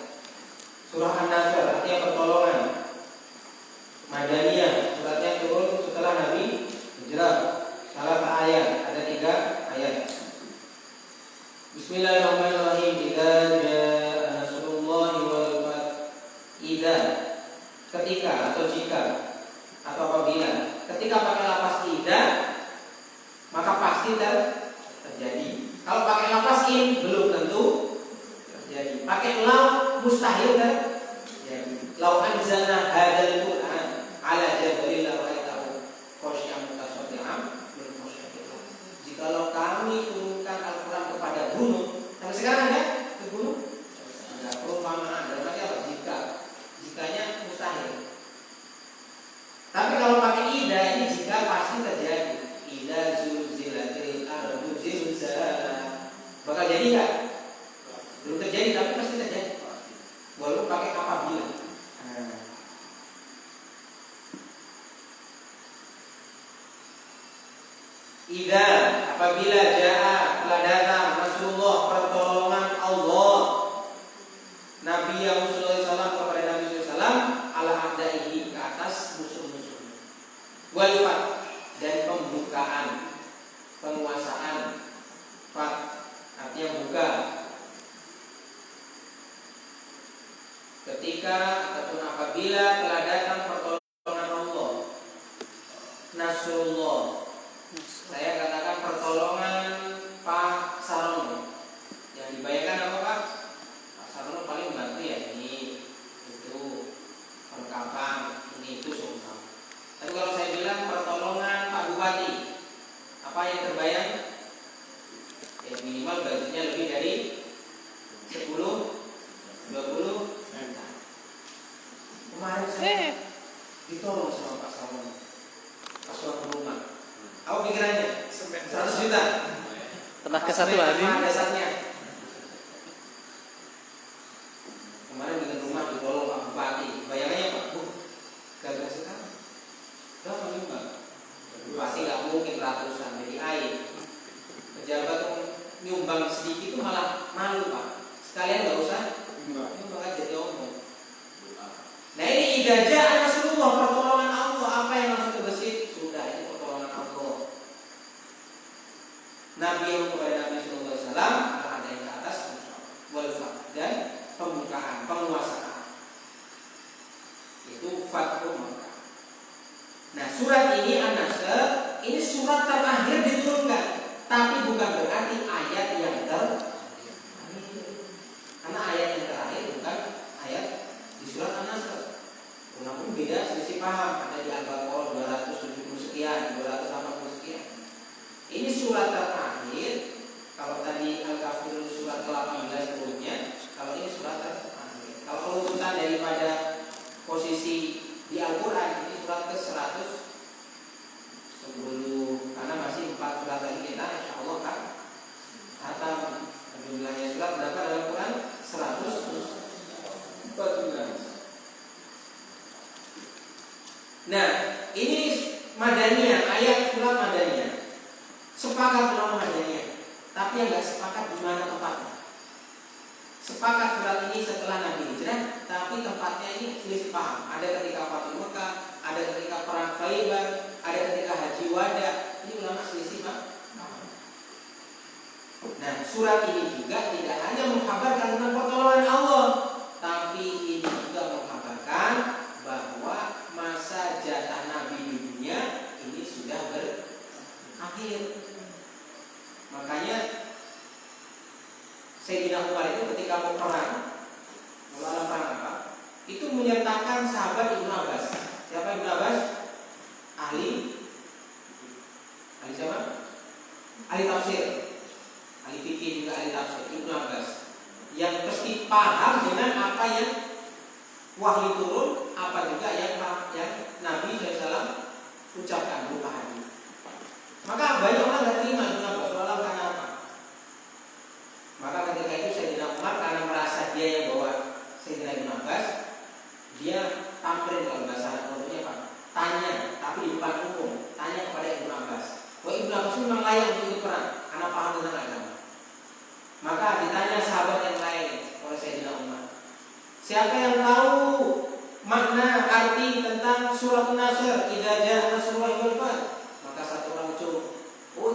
Surah An-Nasr artinya pertolongan. Madaniyah, suratnya turun setelah Nabi hijrah. Salah ayat, ada 3 ayat. Bismillahirrahmanirrahim. Idza jaa nasrullahi wal fath. Idza, ketika atau jika atau apabila. Ketika pakai lafaz idza maka pasti terjadi. Kalau pakai lafaz in belum tentu terjadi. Pakai lau mustahil terjadi. Lau anzalna hadzal Qur'an ala jabalin la ra'aitahu khashi'an mutasaddian min khasyatillah. Jikalau kami turunkan Al-Qur'an kepada gunung, sampai sekarang ada ke gunung? Enggak, perumpamaan dalam arti apa? Jikanya mustahil. Tapi kalau pakai ida ini jika pasti terjadi. Ida zulzilatil ardu zilzalaha. Bakal jadi enggak? Belum terjadi tapi pasti terjadi. Walaupun pakai apabila. Ida, apabila jaa telah datang Rasulullah, pertolongan Allah, Nabi Muhammad SAW kepada Nabi SAW ala adaihi, ke atas musuh-musuh. Wal fath, dan pembukaan, penguasaan. Fath artinya buka. Ketika ataupun apabila telah datang pertolongan Allah, Nasrullah. Saya katakan pertolongan Pak Sarono. Yang dibayangkan apa Pak? Pak Sarono paling bantu ya ini, itu, perlengkapan, ini itu semua. Tapi kalau saya bilang pertolongan Pak Bupati, apa yang terbayang? Ya minimal budgetnya lebih dari 10, 20 juta. Kemarin saya ditolong sama Pak Sarono pas suatu rumah. Apa pikirannya? 100 juta. Pernah ke satu hari. Dasarnya. Kemarin dengan rumah ditolong Pak Bupati. Bayangannya Pak, gagal sekali. Berapa nyumbang? Pasti nggak mungkin ratusan. Jadi air. Pejabat nyumbang sedikit itu malah malu Pak. Sekalian nggak usah nyumbang aja jadi omong. Nah ini idza Rasulullah, pertolongan Allah. Apa yang harus terbesit? Sudah ini pertolongan Allah. Nabi yang kepada Nabi Sallallahu Alaihi Wasallam ada yang ke atas wal fath, dan pembukaan, penguasaan. Itu Fathu Makkah. Nah surat ini An-Nasr, ini surat terakhir diturunkan, tapi bukan berarti ayat yang terakhir. Karena ayat yang terakhir bukan ayat di surat An-Nasr. Walaupun beda selisih paham, ada di Al-Baqarah 270 sekian, 280 sekian. Ini surat terakhir. Kalau tadi Al-Kafirun surat ke-18 sebelumnya, kalau ini surat terakhir. Kalau urutan daripada posisi di Al-Quran, ini surat ke-110. Karena masih 4 surat lagi kita, insya Allah kan hatam. Jumlahnya surat berapa dalam Quran? 114. Nah, ini Madaniyah, ayat surat Madaniyah. Sepakat ulama Madaniyah, tapi yang nggak sepakat di mana tempatnya. Sepakat surat ini setelah Nabi hijrah, tapi tempatnya ini selisih paham. Ada ketika Fathu Makkah, ada ketika perang Khaybar, ada ketika Haji Wada. Ini ulama selisih paham. Nah, surat ini juga tidak hanya mengkabarkan tentang pertolongan Allah, tapi ini juga mengkabarkan bahwa masa jatah Nabi di dunia ini sudah berakhir. Makanya Sayyidina Umar itu ketika mau perang, alam perang apa? Itu menyertakan sahabat Ibnu Abbas. Siapa Ibnu Abbas? Ahli siapa? Ahli tafsir, ahli fikih juga ahli tafsir. Ibnu Abbas yang pasti paham dengan apa yang wahyu turun, apa juga yang Nabi SAW ucapkan berupa hadis. Maka banyak orang tidak terima Ibnu Abbas soal karena apa? Maka ketika itu Sayyidina Umar karena merasa dia yang bawa Sayyidina Ibnu Abbas, dia tampil kalau bahasa Arabnya apa? Tanya, tapi di depan umum, tanya kepada Ibnu Abbas. Wah Ibnu Abbas memang layak untuk ikut perang karena paham tentang agama. Maka ditanya sahabat yang lain oleh Sayyidina Umar, siapa yang tahu makna arti tentang surat An-Nasr, idza jaa nasrullahi wal fath? Maka satu orang ucap, oh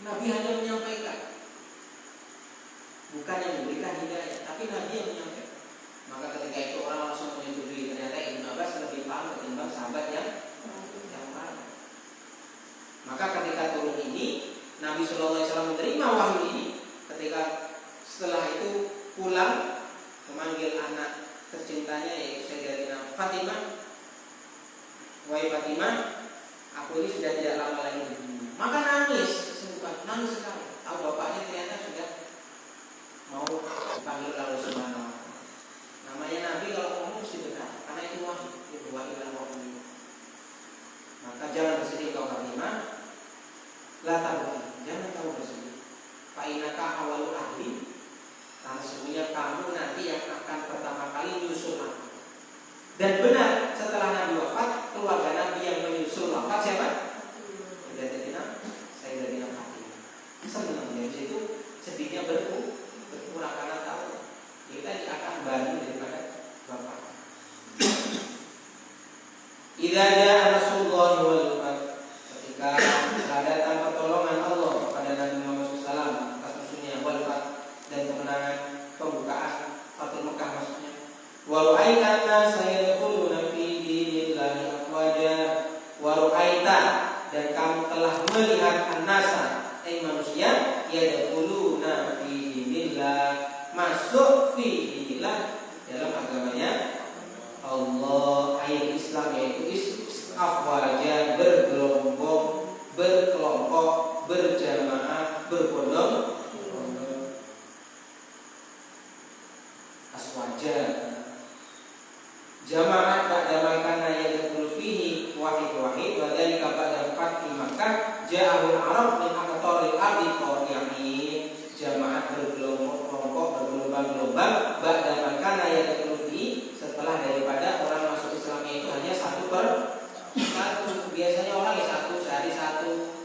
Nabi hanya menyampaikan, bukan yang memberikan hidayah, tapi Nabi yang menyampaikan. Maka ketika itu orang langsung menyetujui, ternyata Ibnu Abbas lebih paham ketimbang sahabat yang lain. Maka ketika turun ini, Nabi SAW menerima wahyu ini. Ketika setelah itu pulang memanggil anak tercintanya yaitu Sayyidatina Fatimah, wahai Fatimah, aku ini sudah tidak lama lagi di dunia. Maka nangis sekali. Tahu bapaknya ternyata sudah mau dipanggil Allah Subhanahu wa Ta'ala. Namanya Nabi kalau ngomong mesti benar, karena itu wahyu dan wahyu. Maka jangan bersedih kau Fatimah, la tabki, jangan kamu bersedih. Fa innaka awwalul ahli, karena sesungguhnya kamu nanti yang akan pertama kali nyusul aku. Dan benar, setelah Nabi wafat, keluarga Nabi yang menyusul wafat siapa? Sayyidatina Fatimah. Senang dari situ, sedihnya berkurang karena tahu kita akan bantu daripada bapak. Idza jaa Rasulullah wal fath, ketika telah datang pertolongan Allah kepada Nabi Muhammad SAW atas musuhnya wal fath dan kemenangan pembukaan Fathul Mekah maksudnya. Wa ra'aitan nasa yadkhuluna fi dinillahi afwaja. Wa ra'aita, dan kamu telah melihat an-nasa, manusia, yadkhuluna fi dinillah, masuk fi dinillah, dalam agamanya Allah, ayat Islam, yaitu afwaja, bergelombong, berkelompok, berjamaah, berbondong. Aswaja, jamaah ba'da makana yadkhulu fihi wahid wa dzalika ba'da fathi Makkah ja'ahul Arab min aqtaril ardi qawiyin. Jamaah bergelombang-kelompok, bergelombang-gelombang ba'da makana yadkhulu fihi, setelah daripada orang masuk Islam itu hanya satu per satu. Biasanya orang satu, sehari satu,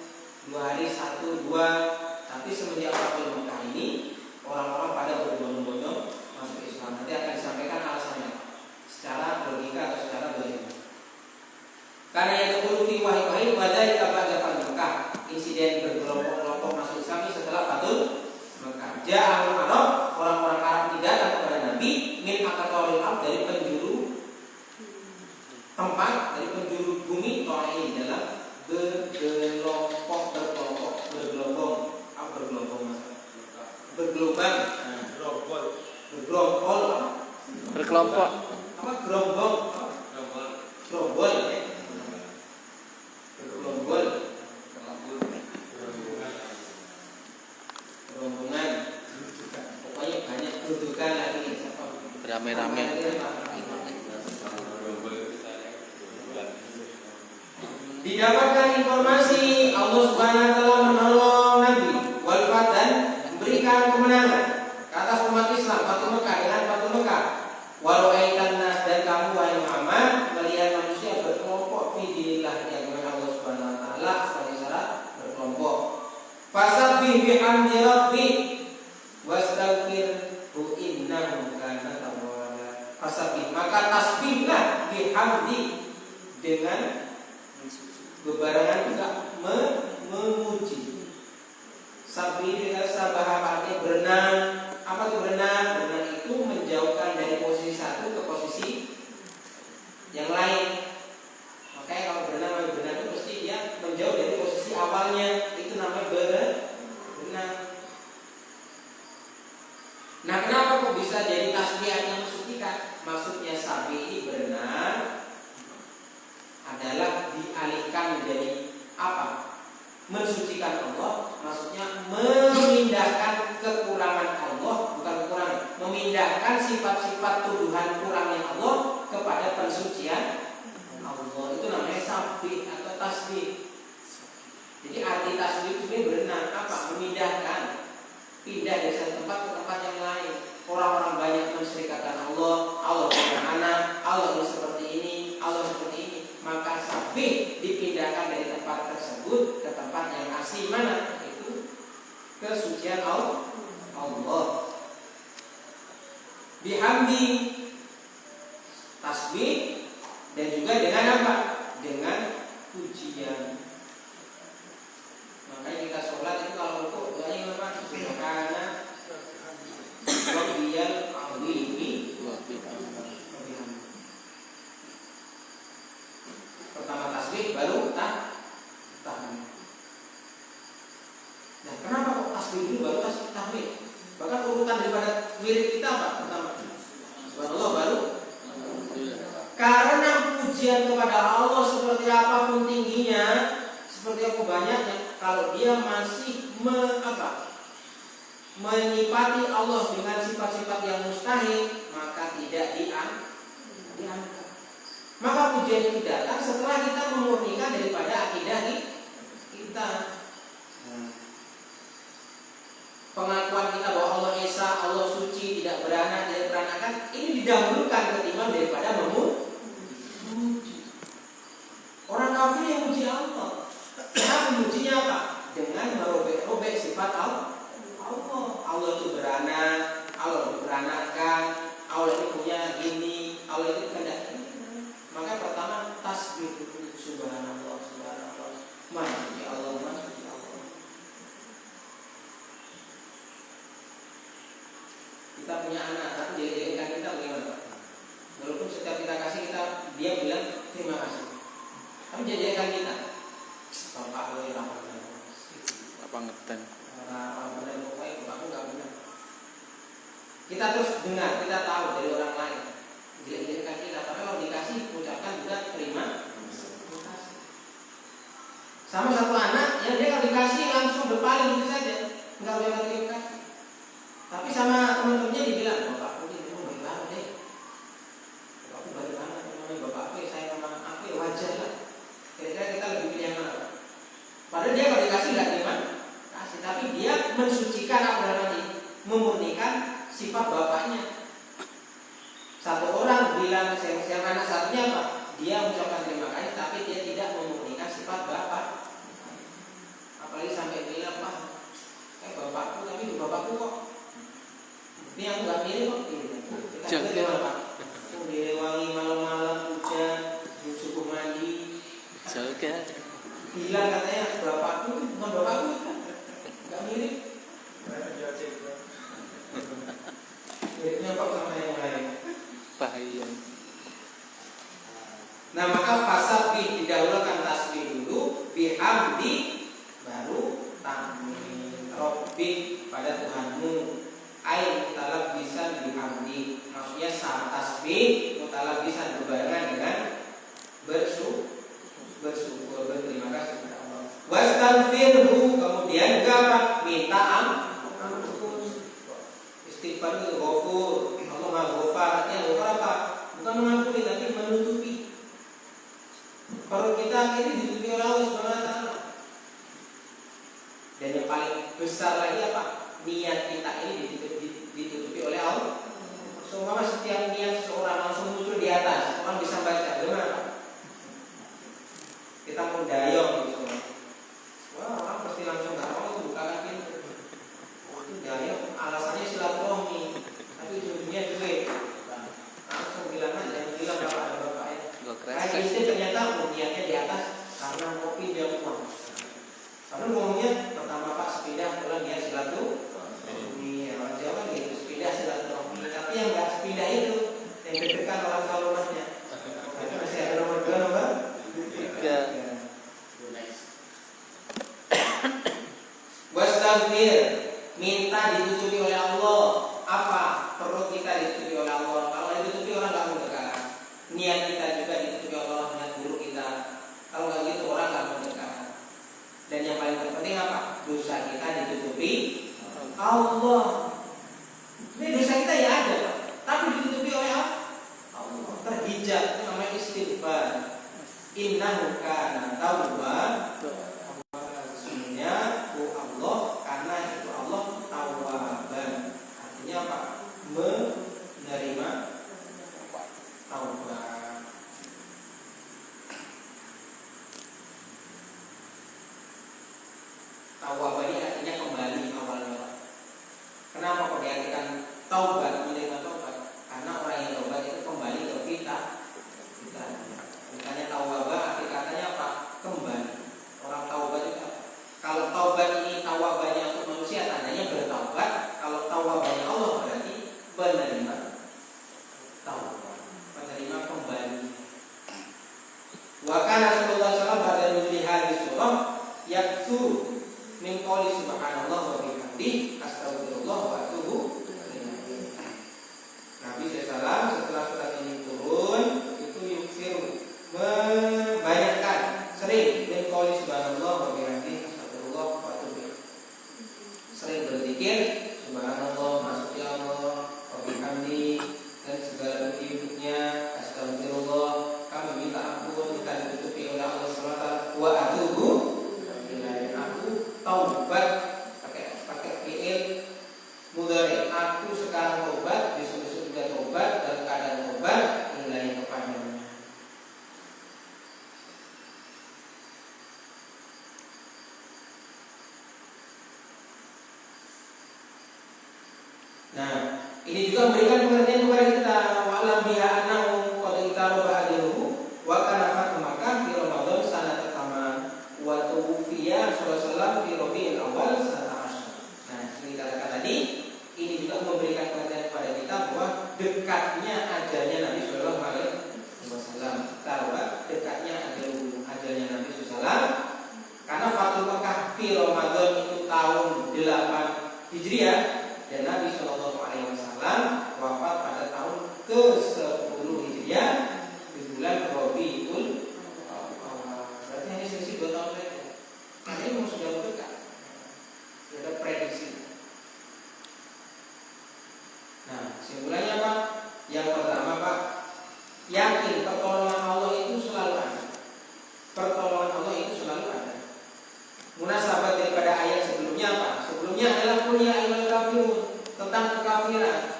2 hari satu, 2. Tapi semenjak Fathul Mekah ini orang-orang pada berbondong-bondong masuk Islam. Nanti akan disampaikan alasannya secara logika atau secara bagaimana. Karena yang terkulu fi wahid wadai ba'da Fathul Mekah, insiden berkelompok-kelompok masuk Islam setelah Fathul Mekah. Ja'al Arab, orang-orang Arab tidak datang kepada Nabi min aqtaril ard, dari penjuru tempat, dari penjuru bumi, qawiyin, dalam bergelombang, bergelombang, Berkelompok. apa gerombol, gerombol, bergelombol, rombongan, pokoknya banyak kedudukan lagi. Beramai-ramai. Didapatkan informasi Allah Subhanahu wa Ta'ala menolong Nabi wal fath dan memberikan kemenangan ke atas umat Islam Fathul Mekah, dengan Fathul Mekah. Wa ra'aitan nas, dan kamu wahai Muhammad melihat manusia berkelompok fi dinillah, yang Allah Subhanahu wa Ta'ala sebagai syarat berkelompok. Fasabbih bihamdi rabbik wastaghfirhu innahu kana tawwaba. Fasabbih, maka tasbihlah, bihamdi, dengan bebarengan juga memuji. Sabbih dengan sabah, artinya berenang. Apa itu berenang? Berenang itu menjauhkan dari posisi satu ke posisi yang lain. Makanya kalau berenang itu pasti dia menjauh dari posisi awalnya. Itu namanya berenang. Nah, kenapa kok bisa jadi tasbih yang mensucikan? Maksudnya sabbih ini berenang adalah dialihkan menjadi apa? Mensucikan Allah, maksudnya memindahkan kekurangan Allah, bukan kekurangan, memindahkan sifat-sifat tuduhan kurangnya Allah kepada pensucian Allah. Itu namanya sabbih atau tasbih. Jadi arti tasbih itu berenang apa? Memindahkan, pindah dari satu tempat ke tempat yang lain. Orang-orang banyak mensyirikatkan Allah, Allah punya anak, Allah ini seperti ini, Allah seperti ini. Maka sabbih dipindahkan dari tempat tersebut ke tempat yang asli, mana? Itu kesucian Allah. Bihamdi, tasbih, dan juga dengan apa? Dengan pujian. Makanya kita sholat itu kalau Nah, kenapa kok tasbih dulu baru tahmid? Bahkan urutan daripada wirid kita apa? Pertama, subhanallah baru. Karena pujian kepada Allah seperti apapun tingginya, seperti apa banyaknya, kalau dia masih menyifati Allah dengan sifat-sifat yang mustahil, maka tidak diangkat. Maka pujian itu datang setelah kita memurnikan daripada akidah kita. Pengakuan kita bahwa Allah Esa, Allah suci, tidak beranak, tidak beranakan, ini didahulukan ketimbang daripada memuji. Orang kafir yang memuji Allah, karena memujinya apa? Dengan merobek-robek sifat Allah. Allah itu beranak, Allah itu beranakan, Allah itu punya gini, Allah itu kehendak. Maka pertama tasbih dulu, subhanallah, subhanallah, masya Allah, masya Allah. Kita punya anak, tapi jadi-jadikan kita bagaimana? Walaupun setiap kita kasih dia bilang terima kasih. Tapi jadi-jadikan kita, bapak boleh lapar. Apa ngeten? Bapakku nggak benar. Kita terus dengar, kita tahu dari orang lain. Jadi-jadikan kita, tapi kalau dikasih ucapkan juga terima kasih. Sama satu anak yang dia kalau dikasih langsung berpaling gitu saja, nggak boleh terima kasih. Tapi sama teman-temannya dibilang, bapakku ini memang baik banget deh. Bapakku baik banget, namanya bapakku ya saya sama aku ya wajar lah. Kira-kira kita lebih pilih yang mana? Padahal dia kalau dikasih nggak terima kasih, tapi dia mensucikan apa namanya, memurnikan sifat bapaknya. Satu orang bilang yang anak satunya apa? Dia mengucapkan terima kasih, tapi dia tidak memurnikan sifat bapak. Apalagi sampai bilang, Pak, bapakku, tapi itu bapakku kok. Ini aku gak mirip kok. Kita gimana Pak? Direwangi malam-malam hujan, subuh mandi. Jaga. Bilang katanya bapakku itu bukan bapakku, gak mirip. Miripnya kok sama yang lain. Bahaya. Nah maka fasabih didahulukan tasbih dulu, bihamdi baru tahmid. Rabbik pada Tuhanmu. Ain mutalabbisan bihamdi, maksudnya saat tasbih mutalabbisan berbarengan dengan bersyukur, berterima kasih kepada Allah. Wastaghfirhu, kemudian juga minta ampun. Istighfar itu ghafur, Allah Maha Ghafar. Artinya ghafar apa? Bukan mengampuni tapi menutupi. Perut kita ini ditutupi oleh Allah Subhanahu wa taala. Dan yang paling besar lagi apa? Niat kita ini ditutupi oleh Allah. Seumpama setiap niat seorang langsung muncul di atas, orang bisa baca. Gimana? Kita mau dayong gitu. Wah, orang pasti langsung nggak mau bukakan pintu. Itu dayong, alasannya silaturahmi, tapi ujungnya duit. Langsung bilang aja, bilang bapak ada bapak ya. Kayak itu ternyata niatnya di atas karena kopi dia uang. Karena ngomongnya pertama Pak sepindah, pulang dia silaturahmi. Orang Jawa kan gitu, sepindah silaturahmi. Tapi yang nggak sepindah itu, yang deg-degan orang tua rumahnya. Itu masih ada nomor 2, nomor 3. Wastaghfir, minta ditutupi oleh Allah. Apa? Perut kita ditutupi oleh Allah. Kalau ditutupi orang nggak mau dekat. Niat kita juga ditutupi Allah, niat buruk kita. Kalau nggak gitu orang nggak mau dekat. Dan yang paling terpenting apa? Dosa kita ditutupi Allah. Ini dosa kita ya ada, tapi ditutupi oleh Allah. Terhijab, itu namanya istighfar. Innahu kana tawwab. Sesungguhnya Allah, karena itu Allah tawwaban. Artinya apa? Menerima taubat. Tawab ini artinya kembali awalnya. Kenapa kok diartikan taubat, menerima taubat? Karena orang yang taubat itu kembali ke kita. Makanya tawab arti katanya apa? Kembali. Orang taubat itu kalau taubat ini tawabannya untuk manusia tandanya bertaubat. Kalau tawabannya Allah berarti menerima taubat, menerima kembali. Wa kana sallallahu alaihi wasallam pada nuzul hadis surah yaktsuru min qouli subhanahu hamdi astagfirullah wa atubu ilaih. Nabi SAW setelah surat ini turun itu yuksir membanyakkan sering min qouli subhanallah wa bihamdihi astagfirullah wa atubu ilaih. Sering berzikir subhanallah, maksud ya Allah, wa bihamdihi dan segala bentuknya astagfirullah, kami minta ampun, minta ditutupi oleh Allah SWT, wa atubu ilaih, aku taubat, pakai fi'il mudhari, aku sekarang taubat, besok-besok juga taubat, dalam keadaan taubat ilaih kepadanya. Nah, ini juga memberikan pengertian kepada kita, wa'lam biha annahu qad iqtaraba ajaluhu wa kana fathu Makkah fi Ramadan sanata taman wa tuwfiya sallallahu alaihi wasallam fi Rabiul Awal sanata asyar. Nah, seperti katakan tadi, ini juga memberikan pengertian kepada kita bahwa dekatnya ajalnya Nabi sallallahu alaihi wasallam. Taruh dekatnya ajalnya Nabi sallallahu alaihi wasallam karena Fathu Makkah fi Ramadan itu tahun 8 Hijriah dan Nabi Shallallahu Alaihi Wasallam wafat pada tahun ke-10 Hijriah di bulan Rabiul Awal. Berarti hanya selisih 2 tahun saja. Nah, ini sudah dekat. Sudah ada prediksi. Nah, kesimpulannya apa? Yang pertama, Pak, yakin pertolongan Allah itu selalu ada. Pertolongan Allah itu selalu ada. Munasabah daripada ayat sebelumnya apa? Sebelumnya adalah kuliah ayyuhal kafirun, tentang kekafiran.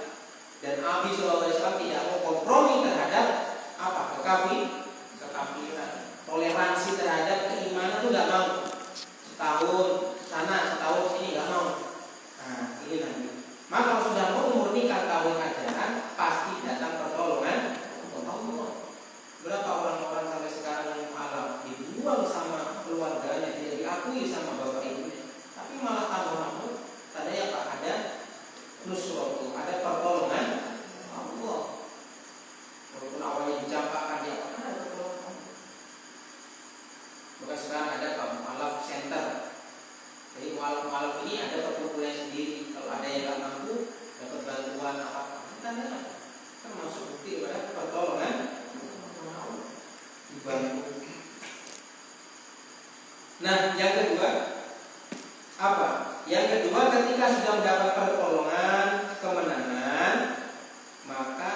Dan Nabi SAW tidak mau kompromi terhadap apa? Kekafiran. Toleransi terhadap keimanan itu tidak mau. Setahun sana, setahun sini tidak mau. Nah, ini nanti. Maka kalau sudah mau memurnikan tahun ajaran, pasti datang pertolongan Allah. Berapa orang-orang sampai sekarang yang mualaf dibuang sama keluarganya, tidak diakui sama bapak ibunya, tapi malah tambah makmur. Tandanya apa? Ada nusratul, ada pertolongan Allah. Walaupun awalnya dicampakkan, dia akan ada pertolongan Allah. Maka sekarang ada mualaf center. Jadi mualaf ini ada perkumpulan sendiri. Kalau ada yang tak mampu dapat bantuan apa-apa, tandanya termasuk bukti pada pertolongan Allah. Dibantu. Nah, yang kedua apa? Yang kedua, ketika sudah mendapat pertolongan, kemenangan, maka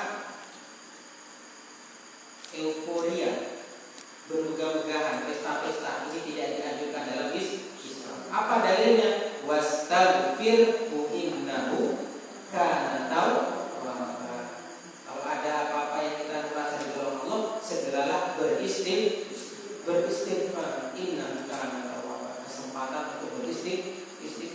euforia, bermegah-megahan, pesta-pesta ini tidak dianjurkan dalam Islam. Apa dalilnya? Wastaghfir innahu kana tawwaba. Kalau ada apa-apa yang kita merasa ditolong Allah, segeralah beristighfar. Innahu kana tawwaba. Kesempatan untuk beristighfar.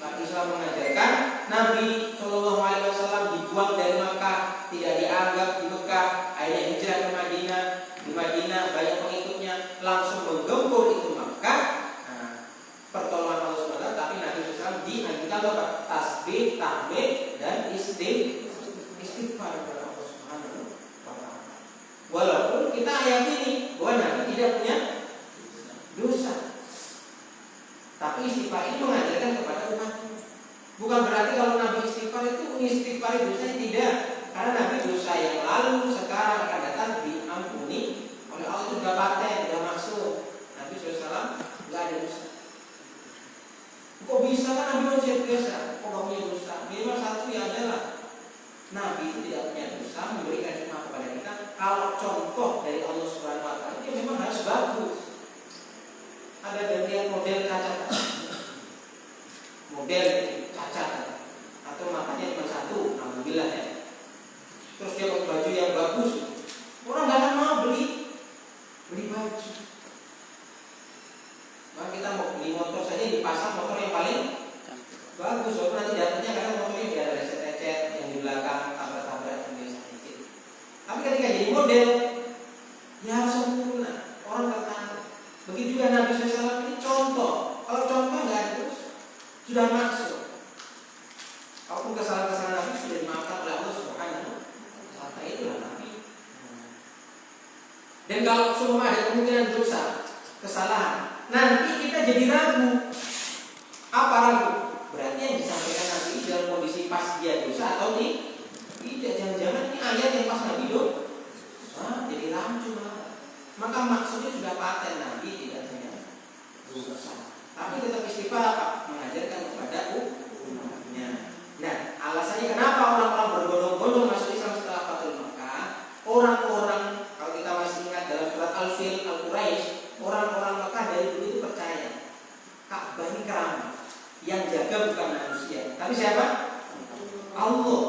Islam mengajarkan Nabi Shallallahu Alaihi Wasallam dibuang dari Makkah, tidak dianggap di Mekah, akhirnya hijrah ke Madinah. Di Madinah banyak pengikutnya, langsung menggempur itu Makkah. Nah, pertolongan Allah SWT, tapi Nabi SAW dianjurkan apa? Tasbih, tahmid, dan istighfar kepada Allah Subhanahu wa Ta'ala. Walaupun kita yakini bahwa Nabi tidak punya dosa, tapi istighfar ini mengajarkan kepada umatnya. Bukan berarti kalau Nabi istighfar itu istighfar dosanya, tidak. Karena Nabi dosa yang lalu, sekarang akan datang diampuni oleh Allah. Itu sudah paten, sudah maksud. Nabi SAW tidak ada dosa. Kok bisa kan Nabi manusia biasa? Kok gak punya dosa? Minimal satu yang adalah Nabi itu tidak punya dosa, memberikan hikmah kepada kita. Kalau contoh dari Allah Subhanahu Wa Taala, dia memang harus bagus. Ada gantian model cacat, model cacat, atau matanya cuma satu, alhamdulillah ya. Terus dia pakai baju yang bagus, orang nggak akan mau beli baju. Maka kita mau beli motor saja dipasang motor yang paling bagus. Walaupun nanti datanya kadang motornya tidak ada lecet-lecet, yang di belakang tabrak-tabrak yang biasa sedikit. Tapi ketika jadi model, ya harus sempurna, orang tertarik. Begitu juga Nabi SAW ini contoh. Kalau contoh nggak ada terus, sudah maksud. Kalaupun kesalahan-kesalahan Nabi sudah dimaafkan oleh Allah Subhanahu wa Ta'ala, itulah Nabi. Dan kalau semua ada kemungkinan dosa, kesalahan, nanti kita jadi ragu. Apa ragu? Berarti yang disampaikan bukan manusia, tapi siapa? Allah.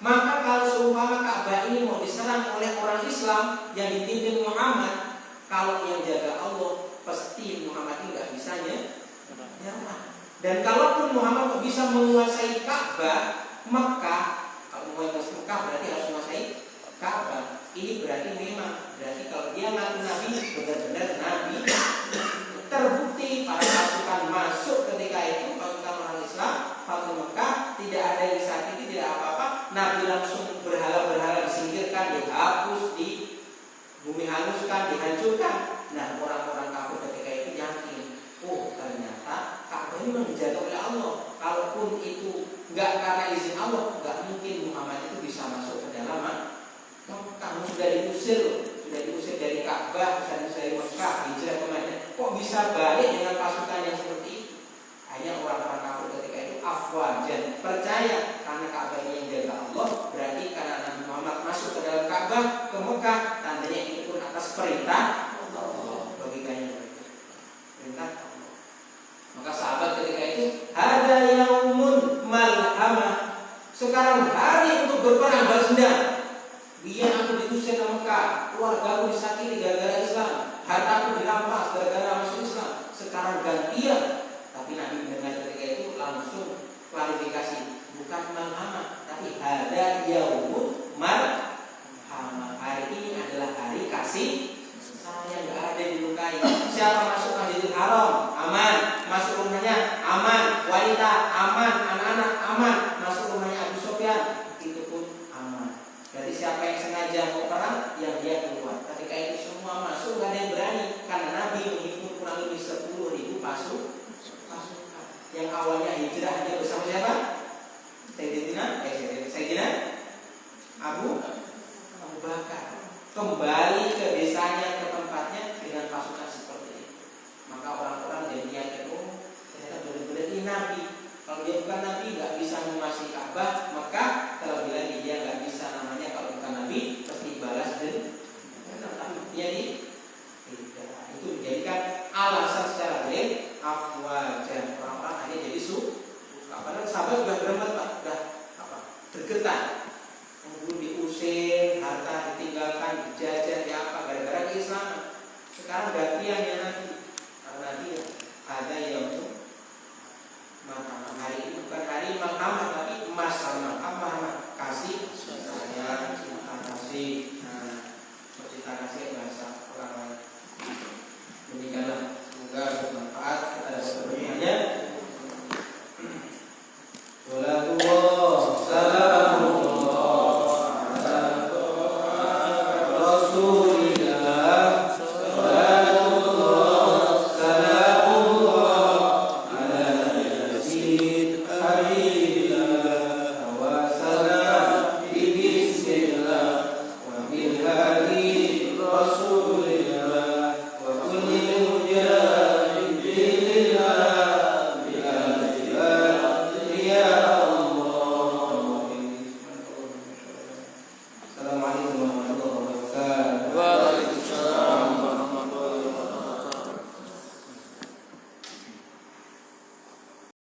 Maka kalau seumpama Ka'bah ini mau diserang oleh orang Islam yang dipimpin Muhammad, kalau yang jaga Allah, pasti Muhammad ini nggak bisa nyerang. Dan kalaupun Muhammad bisa menguasai Ka'bah, Mekah, kalau menguasai Mekah berarti harus menguasai Ka'bah. Ini berarti memang, berarti kalau dia ngaku Nabi, benar-benar Nabi. Terbukti para pasukan masuk ketika itu, pasukan orang Islam, Fatul Mekah, tidak ada yang disakiti, tidak apa-apa. Nabi langsung berhala-berhala disingkirkan, dihapus, di bumi hanuskan, dihancurkan. Nah, orang-orang kafir ketika itu yakin, oh ternyata Ka'bah ini memang dijaga oleh Allah. Kalaupun itu nggak karena izin Allah, nggak mungkin Muhammad itu bisa masuk ke dalam kamu sudah diusir dari Ka'bah, sudah diusir dari Mekah, hijrah ke Madinah. Kok bisa balik dengan pasukan yang seperti itu? Hanya orang-orang kafir ketika itu afwajan, percaya karena Ka'bah ini yang jaga Allah, berarti karena Nabi Muhammad masuk ke dalam Ka'bah, ke Mekah, tandanya itu pun atas perintah Allah. Logikanya begitu. Perintah Allah. Maka sahabat ketika itu, hada yaumun malhamah. Sekarang hari untuk berperang balas dendam. Biar aku diusir ke Mekah, keluarga aku disakiti gara-gara Islam, hartaku dirampas gara-gara masuk Islam. Sekarang gantian. Tapi Nabi mendengar ketika itu langsung klarifikasi, bukan malhamah, tapi hada yaumun malhamah. Hari ini adalah hari kasih sayang, nggak ada yang dilukai. Siapa masuk Masjidil Haram aman, masuk rumahnya aman, wanita aman, anak-anak aman, masuk rumahnya Abu Sufyan itu pun aman. Jadi siapa yang sengaja mau perang, yang dia keluar. Ketika itu semua masuk, gak ada yang berani, karena Nabi menghimpun kurang lebih 10.000 pasukan. Yang awalnya hijrah hanya bersama siapa? Sayyidina Abu Bakar. Kembali ke desanya